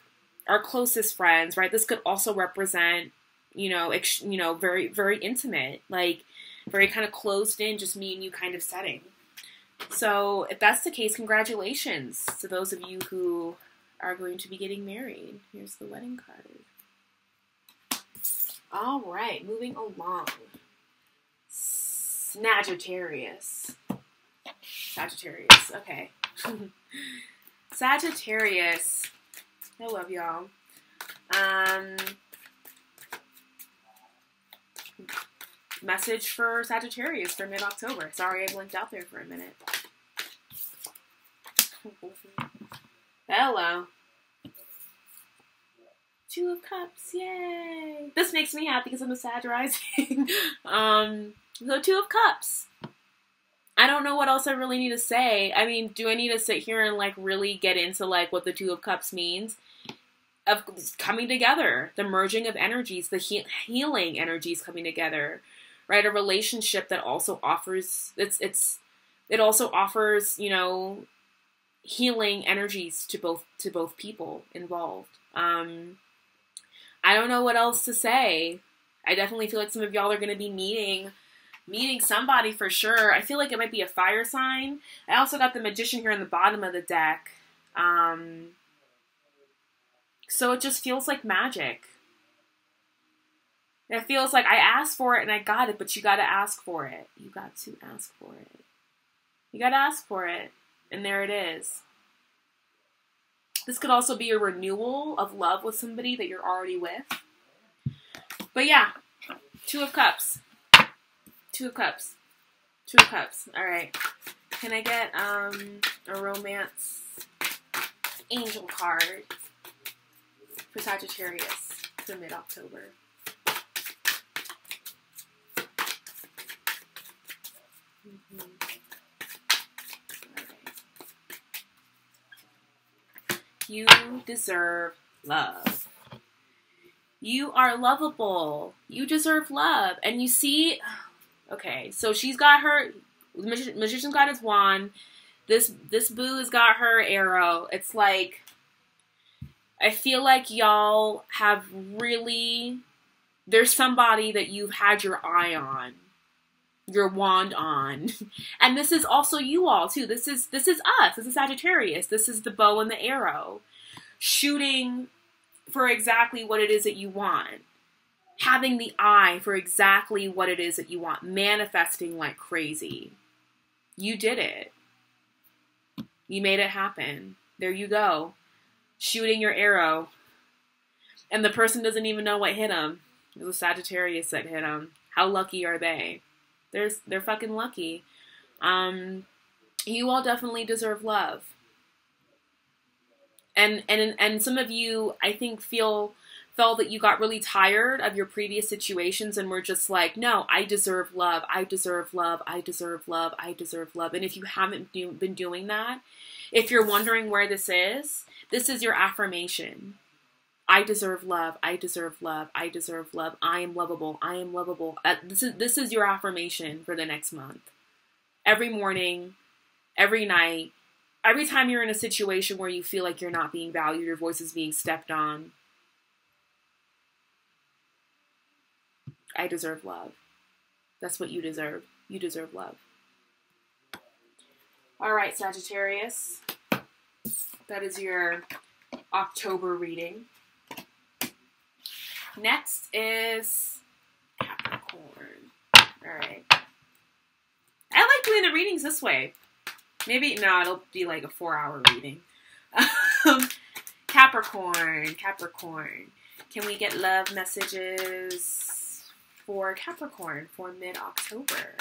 our closest friends, right? This could also represent, you know, very, very intimate, like very kind of closed in, just me and you kind of setting. So if that's the case, congratulations to those of you who are going to be getting married. Here's the wedding card. All right, moving along. Sagittarius. Sagittarius, okay. Sagittarius. I love y'all. Message for Sagittarius for mid-October. Sorry I blinked out there for a minute. Hello. Two of Cups, yay! This makes me happy because I'm a Sag rising. So Two of Cups. I don't know what else I really need to say. I mean, do I need to sit here and like really get into like what the Two of Cups means? Of coming together, the merging of energies, the healing energies coming together, right? A relationship that also offers it also offers, you know, healing energies to both people involved. I don't know what else to say. I definitely feel like some of y'all are going to be meeting somebody for sure. I feel like it might be a fire sign. I also got the Magician here in the bottom of the deck. So it just feels like magic. It feels like I asked for it and I got it, but you got to ask for it. You got to ask for it. You got to ask for it. And there it is. This could also be a renewal of love with somebody that you're already with. But yeah, Two of Cups. Two of Cups. Two of Cups. All right. Can I get a romance angel card for Sagittarius for mid-October? You deserve love. You are lovable. You deserve love. And you see, okay, so she's got her, the magician's got his wand. This boo has got her arrow. It's like, I feel like y'all have really, there's somebody that you've had your eye on, your wand on. And this is also you all too. This is us. This is Sagittarius. This is the bow and the arrow. Shooting for exactly what it is that you want. Having the eye for exactly what it is that you want. Manifesting like crazy. You did it. You made it happen. There you go. Shooting your arrow. And the person doesn't even know what hit them. It was a Sagittarius that hit them. How lucky are they? They're fucking lucky. You all definitely deserve love. And some of you, I think, felt that you got really tired of your previous situations and were just like, no, I deserve love. I deserve love. I deserve love. I deserve love. And if you haven't been doing that, if you're wondering where this is your affirmation. I deserve love. I deserve love. I deserve love. I am lovable. I am lovable. This is your affirmation for the next month. Every morning, every night, every time you're in a situation where you feel like you're not being valued, your voice is being stepped on. I deserve love. That's what you deserve. You deserve love. All right, Sagittarius. That is your October reading. Next is Capricorn. All right. I like doing the readings this way. Maybe, no, it'll be like a 4-hour reading. Capricorn. Can we get love messages for Capricorn for mid-October?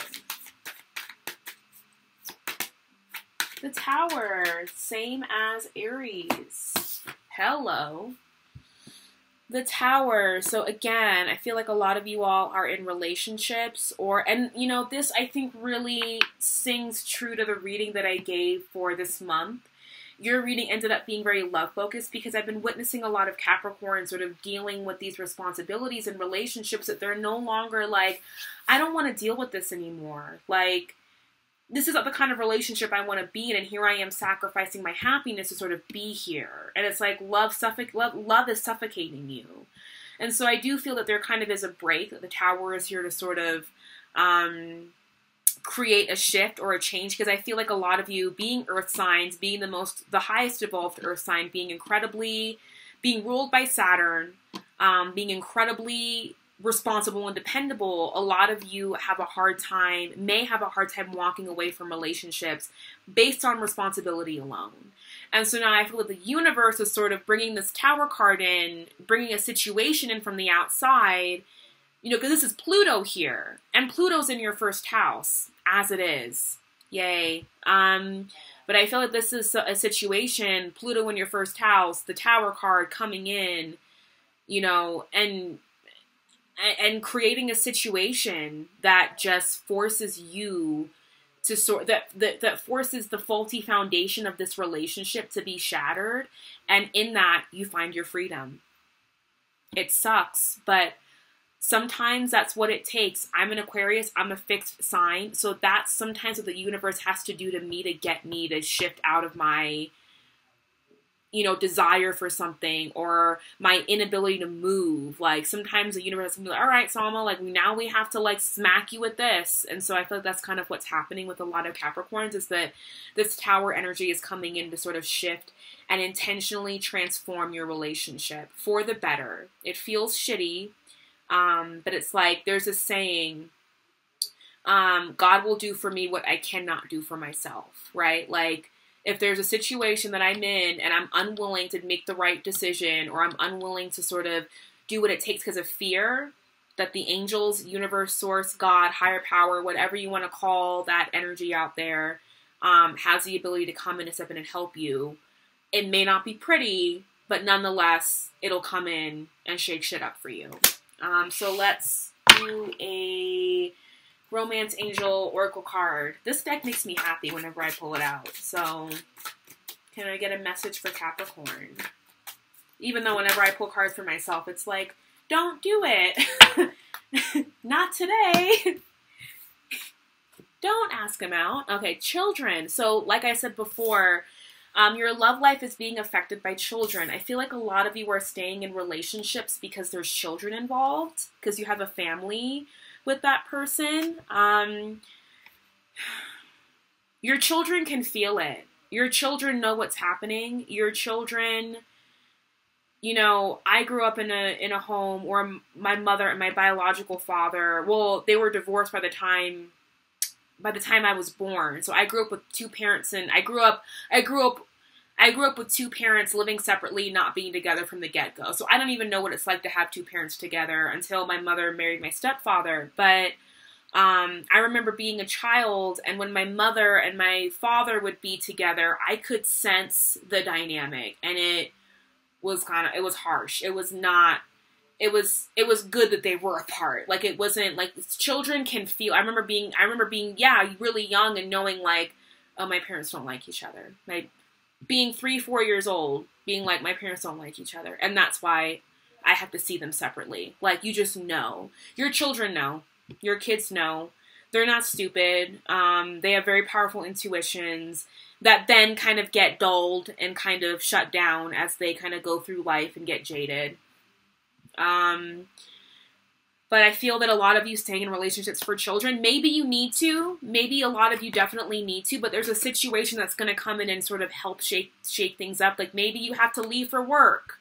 The Tower, same as Aries. Hello. The Tower. So again, I feel like a lot of you all are in relationships and you know, this I think really sings true to the reading that I gave for this month. Your reading ended up being very love focused because I've been witnessing a lot of Capricorn sort of dealing with these responsibilities in relationships that they're no longer like, I don't want to deal with this anymore. Like, this is not the kind of relationship I want to be in, and here I am sacrificing my happiness to sort of be here. And it's like love is suffocating you. And so I do feel that there kind of is a break, that the Tower is here to sort of create a shift or a change, because I feel like a lot of you being earth signs, being the highest evolved earth sign, being ruled by Saturn, being incredibly responsible and dependable, a lot of you may have a hard time walking away from relationships based on responsibility alone. And so now I feel that the universe is sort of bringing this Tower card in, bringing a situation in from the outside, you know, because this is Pluto here, and Pluto's in your first house, as it is. Yay. But I feel like this is a situation, Pluto in your first house, the Tower card coming in, you know, and creating a situation that just forces you to that forces the faulty foundation of this relationship to be shattered, and in that you find your freedom. It sucks, but sometimes that's what it takes. I'm an Aquarius, I'm a fixed sign, so that's sometimes what the universe has to do to me to get me to shift out of my, you know, desire for something or my inability to move. Like, sometimes the universe can be like, all right, Salma, like, now we have to, like, smack you with this. And so I feel like that's kind of what's happening with a lot of Capricorns, is that this Tower energy is coming in to sort of shift and intentionally transform your relationship for the better. It feels shitty, but it's like, there's a saying, God will do for me what I cannot do for myself, right? Like, if there's a situation that I'm in and I'm unwilling to make the right decision, or I'm unwilling to sort of do what it takes because of fear, that the angels, universe, source, God, higher power, whatever you want to call that energy out there, has the ability to come in and step in and help you. It may not be pretty, but nonetheless, it'll come in and shake shit up for you. So let's do a Romance Angel Oracle card. This deck makes me happy whenever I pull it out. So, can I get a message for Capricorn? Even though whenever I pull cards for myself, it's like, don't do it. Not today. Don't ask them out. Okay, children. So, like I said before, your love life is being affected by children. I feel like a lot of you are staying in relationships because there's children involved, because you have a family with that person. Your children can feel it. Your children know what's happening. Your children, you know, I grew up in a home where my mother and my biological father, well, they were divorced by the time I was born. So I grew up with two parents, and I grew up with two parents living separately, not being together from the get-go. So I don't even know what it's like to have two parents together until my mother married my stepfather. But I remember being a child, and when my mother and my father would be together, I could sense the dynamic, and it was harsh. It was not, it was good that they were apart. Like, it wasn't, like, children can feel, I remember being, yeah, really young and knowing, like, oh, my parents don't like each other. Being 3-4 years old, being like, my parents don't like each other, and that's why I have to see them separately. Like, you just know. Your children know. Your kids know. They're not stupid. They have very powerful intuitions that then kind of get dulled and kind of shut down as they kind of go through life and get jaded. But I feel that a lot of you staying in relationships for children, maybe you need to. Maybe a lot of you definitely need to, but there's a situation that's going to come in and sort of help shake things up. Like, maybe you have to leave for work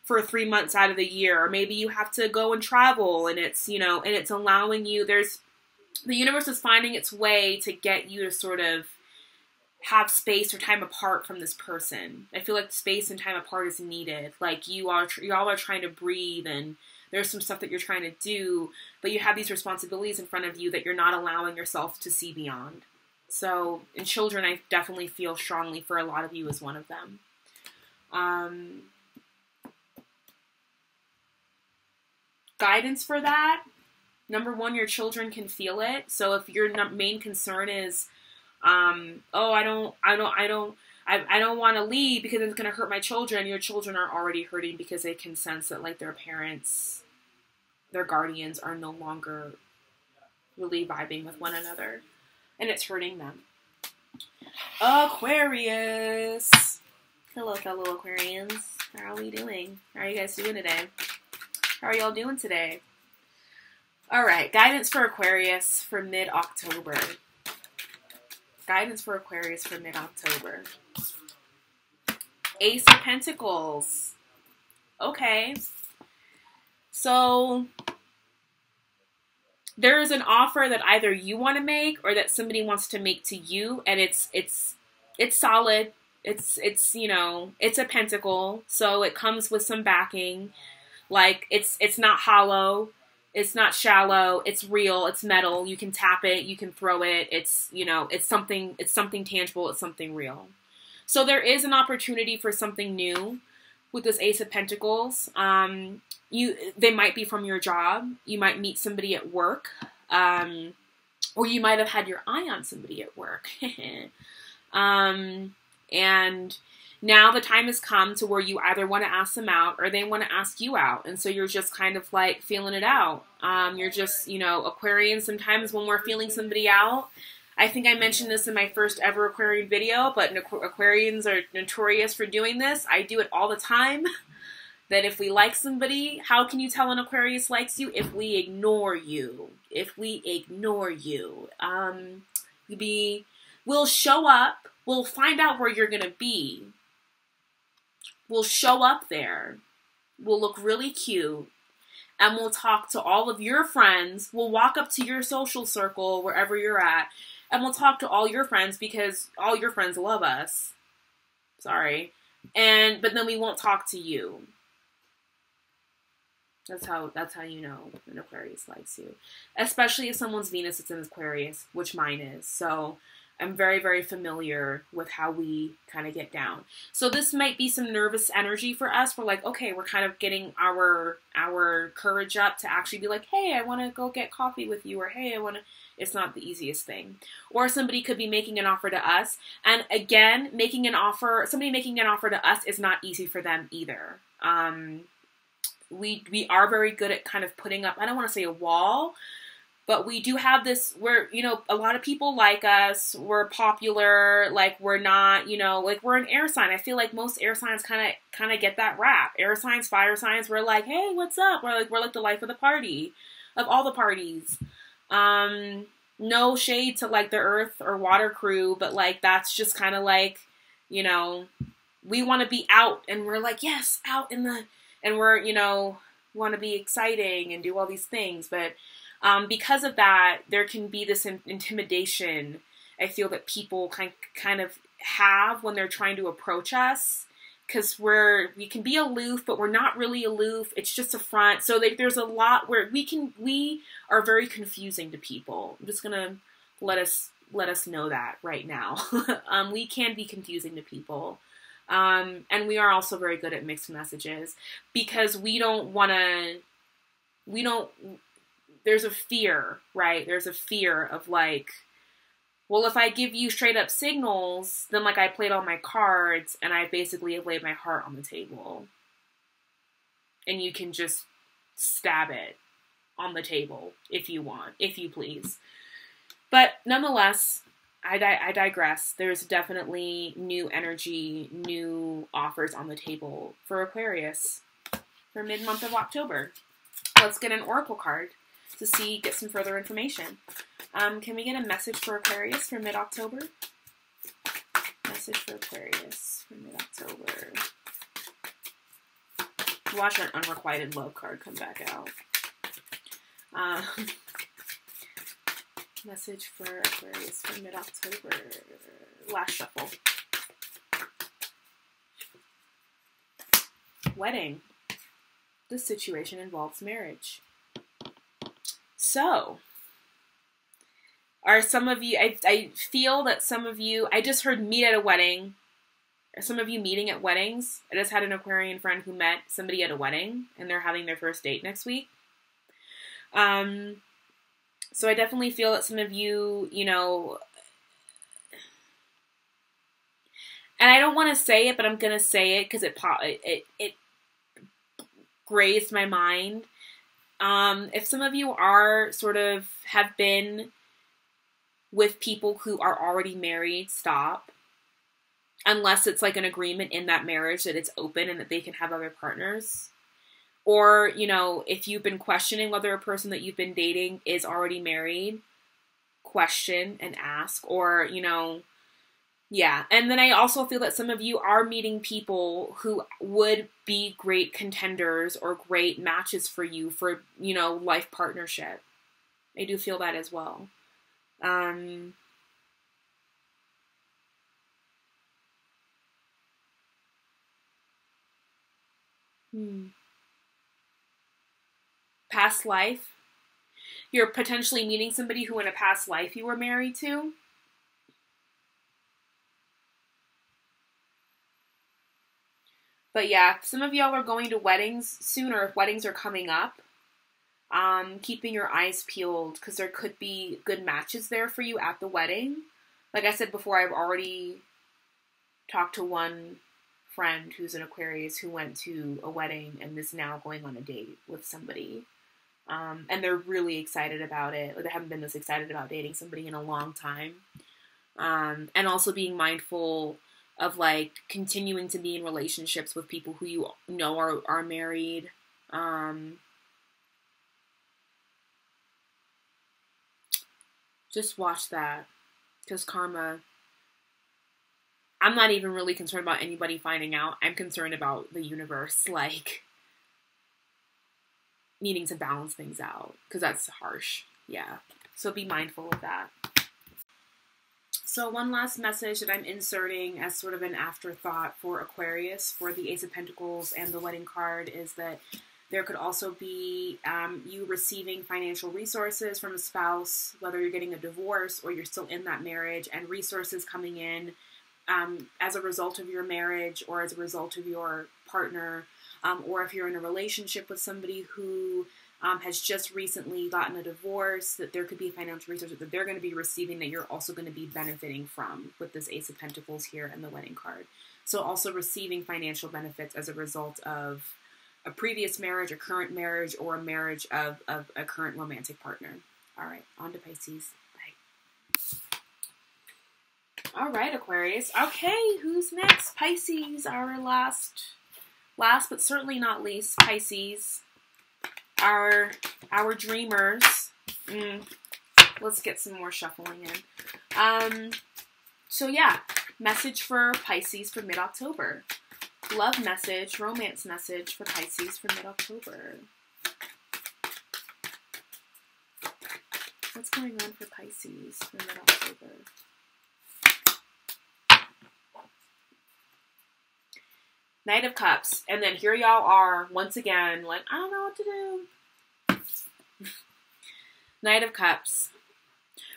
for 3 months out of the year, or maybe you have to go and travel, and it's, you know, and it's allowing you, the universe is finding its way to get you to sort of have space or time apart from this person. I feel like space and time apart is needed. Like, you all are trying to breathe, and there's some stuff that you're trying to do, but you have these responsibilities in front of you that you're not allowing yourself to see beyond. So, in children, I definitely feel strongly for a lot of you as one of them. Guidance for that. Number one, your children can feel it. So if your main concern is, oh, I don't want to leave because it's going to hurt my children. Your children are already hurting because they can sense that, like, their parents, their guardians are no longer really vibing with one another, and it's hurting them. Aquarius. Hello, fellow Aquarians. How are we doing? How are you guys doing today? How are y'all doing today? All right, guidance for Aquarius for mid-October. Guidance for Aquarius for mid-October. Ace of Pentacles. Okay. So there is an offer that either you want to make or that somebody wants to make to you, and it's solid. It's you know, it's a pentacle, so it comes with some backing. Like, it's not hollow, it's not shallow, it's real, it's metal, you can tap it, you can throw it, it's, you know, it's something tangible, it's something real. So there is an opportunity for something new with this Ace of Pentacles. They might be from your job, you might meet somebody at work, or you might have had your eye on somebody at work. And now the time has come to where you either want to ask them out or they want to ask you out. And so you're just kind of like feeling it out. You're just, you know, Aquarian, sometimes when we're feeling somebody out, I think I mentioned this in my first ever Aquarian video, but Aquarians are notorious for doing this. I do it all the time. That if we like somebody, how can you tell an Aquarius likes you? If we ignore you. If we ignore you. We'll show up. We'll find out where you're going to be. We'll show up there. We'll look really cute. And we'll talk to all of your friends. We'll walk up to your social circle, wherever you're at. And we'll talk to all your friends because all your friends love us. Sorry. But then we won't talk to you. That's how you know an Aquarius likes you. Especially if someone's Venus is in Aquarius, which mine is. So I'm very, very familiar with how we kind of get down. So this might be some nervous energy for us. We're like, okay, we're kind of getting our courage up to actually be like, hey, I want to go get coffee with you, or hey, I want to. It's not the easiest thing. Or somebody could be making an offer to us. And again, somebody making an offer to us is not easy for them either. We are very good at kind of putting up, I don't want to say a wall, but we do have this where, you know, a lot of people like us, we're popular, like we're not, you know, like we're an air sign. I feel like most air signs kind of get that rap. Air signs, fire signs, we're like, hey, what's up? We're like the life of the party, of all the parties. No shade to like the earth or water crew, but like that's just kind of like, you know, we want to be out, and we're like, yes, out in the, and we're, you know, want to be exciting and do all these things. But because of that, there can be this intimidation, I feel, that people kind of have when they're trying to approach us. because we can be aloof, but we're not really aloof. It's just a front. So there's a lot where we are very confusing to people. I'm just gonna let us know that right now. We can be confusing to people. And we are also very good at mixed messages because there's a fear, right? There's a fear of like, well, if I give you straight up signals, then like I played all my cards and I basically have laid my heart on the table. And you can just stab it on the table if you want, if you please. But nonetheless, I digress. There's definitely new energy, new offers on the table for Aquarius for mid-month of October. Let's get an oracle card to get some further information. Can we get a message for Aquarius for mid-October? Message for Aquarius for mid-October. Watch our unrequited love card come back out. Message for Aquarius for mid-October. Last shuffle. Wedding. This situation involves marriage. So, are some of you, I feel that some of you, I just heard meet at a wedding. Are some of you meeting at weddings? I just had an Aquarian friend who met somebody at a wedding, and they're having their first date next week. So I definitely feel that some of you, you know, and I don't want to say it, but I'm going to say it because it grazed my mind. If some of you are have been with people who are already married, stop. Unless it's like an agreement in that marriage that it's open and that they can have other partners. Or, you know, if you've been questioning whether a person that you've been dating is already married, question and ask. Or, you know, yeah. And then I also feel that some of you are meeting people who would be great contenders or great matches for you for, you know, life partnership. I do feel that as well. Past life. You're potentially meeting somebody who in a past life you were married to. But yeah, some of y'all are going to weddings soon, or if weddings are coming up, keeping your eyes peeled because there could be good matches there for you at the wedding. Like I said before, I've already talked to one friend who's an Aquarius who went to a wedding and is now going on a date with somebody. And they're really excited about it. They haven't been this excited about dating somebody in a long time. And also being mindful of like continuing to be in relationships with people who you know are married. Just watch that. Because karma, I'm not even really concerned about anybody finding out. I'm concerned about the universe, like, needing to balance things out. Because that's harsh. Yeah. So be mindful of that. So one last message that I'm inserting as sort of an afterthought for Aquarius, for the Ace of Pentacles and the wedding card, is that there could also be you receiving financial resources from a spouse, whether you're getting a divorce or you're still in that marriage, and resources coming in as a result of your marriage or as a result of your partner, or if you're in a relationship with somebody who has just recently gotten a divorce, that there could be financial resources that they're going to be receiving that you're also going to be benefiting from with this Ace of Pentacles here and the wedding card. So also receiving financial benefits as a result of a previous marriage, a current marriage, or a marriage of a current romantic partner. All right, on to Pisces. Bye. All right, Aquarius. Okay, who's next? Pisces, our last but certainly not least, Pisces. Our dreamers. Let's get some more shuffling in. So yeah, message for Pisces for mid-October. Love message, romance message for Pisces for mid-October. What's going on for Pisces for mid-October? Knight of Cups. And then here y'all are, once again, like, I don't know what to do. Knight of Cups.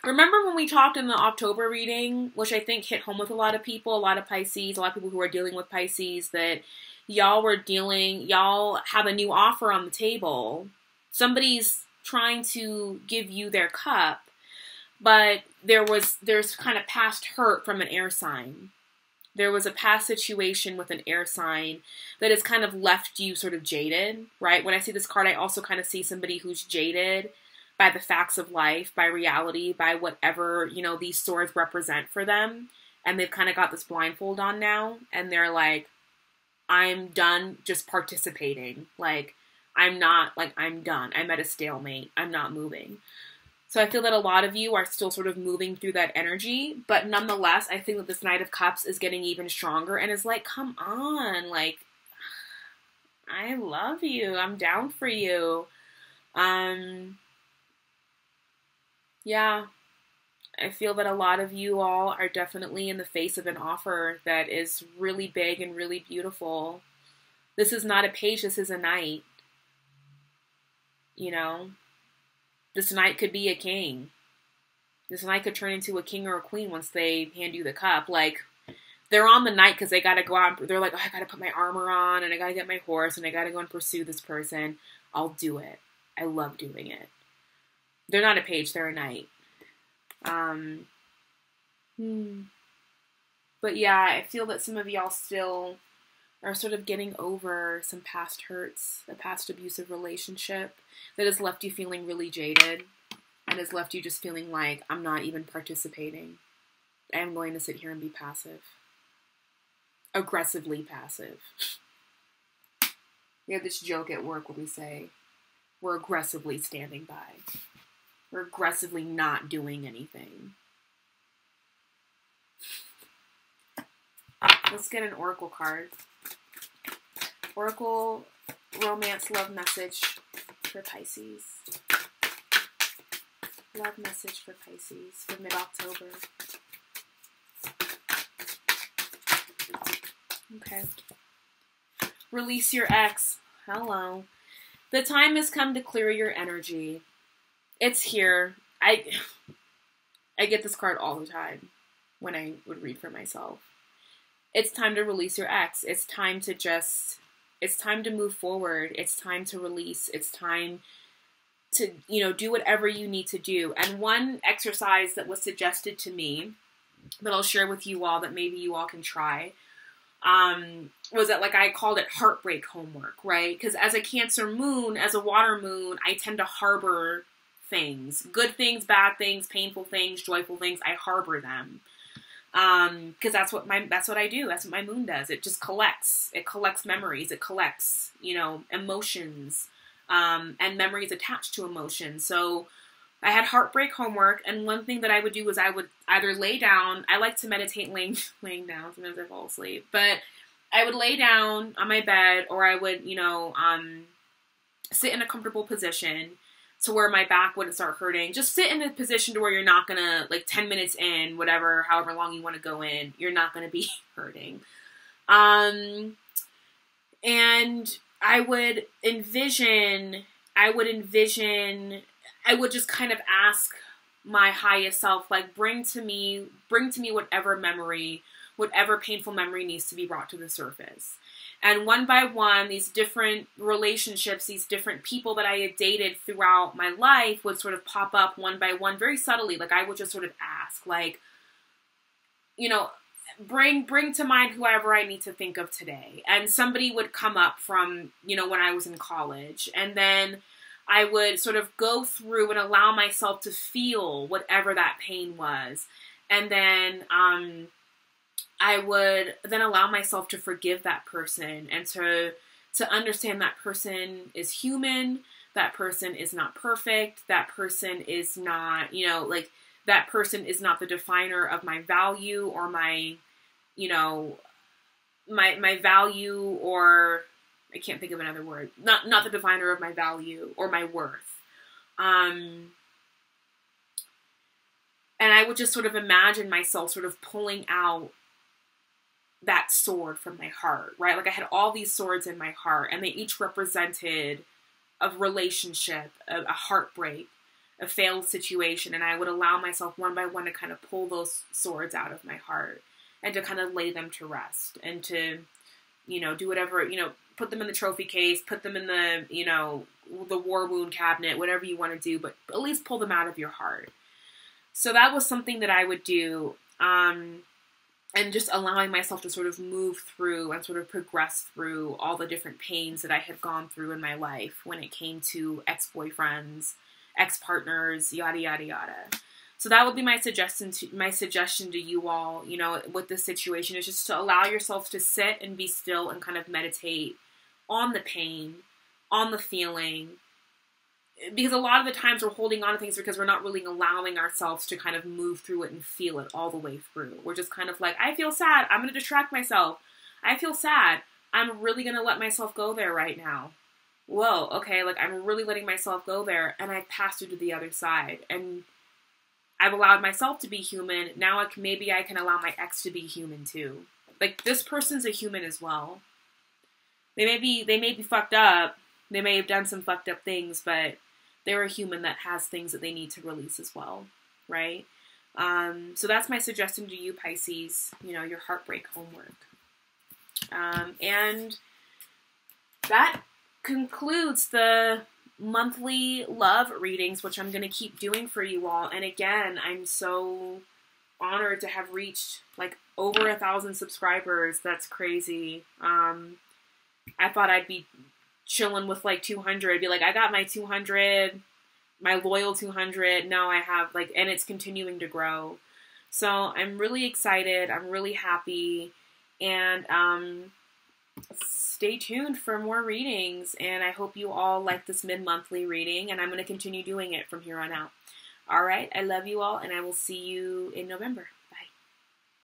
Remember when we talked in the October reading, which I think hit home with a lot of people, a lot of Pisces, a lot of people who are dealing with Pisces, that y'all have a new offer on the table. Somebody's trying to give you their cup, but there's kind of past hurt from an air sign. There was a past situation with an air sign that has kind of left you sort of jaded, right? When I see this card, I also kind of see somebody who's jaded by the facts of life, by reality, by whatever, these swords represent for them. And they've kind of got this blindfold on now. And they're like, I'm done just participating. Like, I'm done. I'm at a stalemate. I'm not moving. So I feel that a lot of you are still sort of moving through that energy. But nonetheless, I think that this Knight of Cups is getting even stronger and is like, come on. Like, I love you. I'm down for you. Yeah, I feel that a lot of you all are definitely in the face of an offer that is really big and really beautiful. This is not a page, this is a knight. This knight could be a king. This knight could turn into a king or a queen once they hand you the cup. Like, they're on the knight because they got to go out. They're like, oh, I got to put my armor on and I got to get my horse and I got to go and pursue this person. I'll do it. I love doing it. They're not a page, they're a knight. But yeah, I feel that some of y'all still are sort of getting over some past hurts, a past abusive relationship that has left you feeling really jaded and has left you just feeling like, I'm not even participating. I am going to sit here and be passive. Aggressively passive. We have this joke at work where we say, we're aggressively standing by. We're aggressively not doing anything. Let's get an oracle card. Oracle, romance, love message for Pisces. Love message for Pisces for mid-October. Okay. Release your ex. Hello. The time has come to clear your energy. It's here. I get this card all the time when I would read for myself. It's time to release your ex. It's time to move forward. It's time to release. It's time to, do whatever you need to do. And one exercise that was suggested to me that I'll share with you all that maybe you all can try, was that, like, I called it heartbreak homework, right? Because as a Cancer moon, as a water moon, I tend to harbor things. Good things, bad things, painful things, joyful things. I harbor them. Because that's what I do. That's what my moon does. It just collects. It collects memories. It collects, emotions, and memories attached to emotions. So I had heartbreak homework, and one thing that I would do was I would either lay down. I like to meditate laying down. Sometimes I fall asleep, but I would lay down on my bed, or I would, sit in a comfortable position to where my back wouldn't start hurting. Just sit in a position to where you're not gonna, like, 10 minutes in, however long you want to go in, you're not gonna be hurting. And I would just kind of ask my highest self, like, bring to me whatever memory, whatever painful memory needs to be brought to the surface. And one by one, these different relationships, these different people that I had dated throughout my life would sort of pop up one by one, very subtly. Like, I would just sort of ask, like, bring to mind whoever I need to think of today. And somebody would come up from, when I was in college. And then I would sort of go through and allow myself to feel whatever that pain was. And then I would then allow myself to forgive that person and to understand that person is human, that person is not perfect, that person is not, that person is not the definer of my value or my value, or I can't think of another word, not the definer of my value or my worth. And I would just sort of imagine myself sort of pulling out that sword from my heart, right? Like I had all these swords in my heart, and they each represented a relationship, a heartbreak, a failed situation, and I would allow myself one by one to kind of pull those swords out of my heart and to kind of lay them to rest and to, you know, do whatever, you know, put them in the trophy case, put them in the, you know, the war wound cabinet, whatever you want to do, but at least pull them out of your heart. So that was something that I would do, and just allowing myself to sort of move through and sort of progress through all the different pains that I had gone through in my life when it came to ex-boyfriends, ex-partners, yada, yada, yada. So that would be my suggestion to you all, you know, with this situation, is just to allow yourself to sit and be still and kind of meditate on the pain, on the feeling, because a lot of the times we're holding on to things because we're not really allowing ourselves to kind of move through it and feel it all the way through. We're just kind of like, I feel sad, I'm going to distract myself. I feel sad, I'm really going to let myself go there right now. Whoa, okay, like I'm really letting myself go there, and I've passed through to the other side, and I've allowed myself to be human. Now maybe I can allow my ex to be human too. Like, this person's a human as well. They may be fucked up. They may have done some fucked up things, but they're a human that has things that they need to release as well, right? So that's my suggestion to you, Pisces, you know, your heartbreak homework. And that concludes the monthly love readings, which I'm going to keep doing for you all. And again, I'm so honored to have reached like over 1,000 subscribers. That's crazy. I thought I'd be chilling with like 200, be like, I got my 200, my loyal 200. No, I have like, and it's continuing to grow. So I'm really excited. I'm really happy. And stay tuned for more readings, and I hope you all like this mid-monthly reading, and I'm going to continue doing it from here on out. All right, I love you all, and I will see you in November.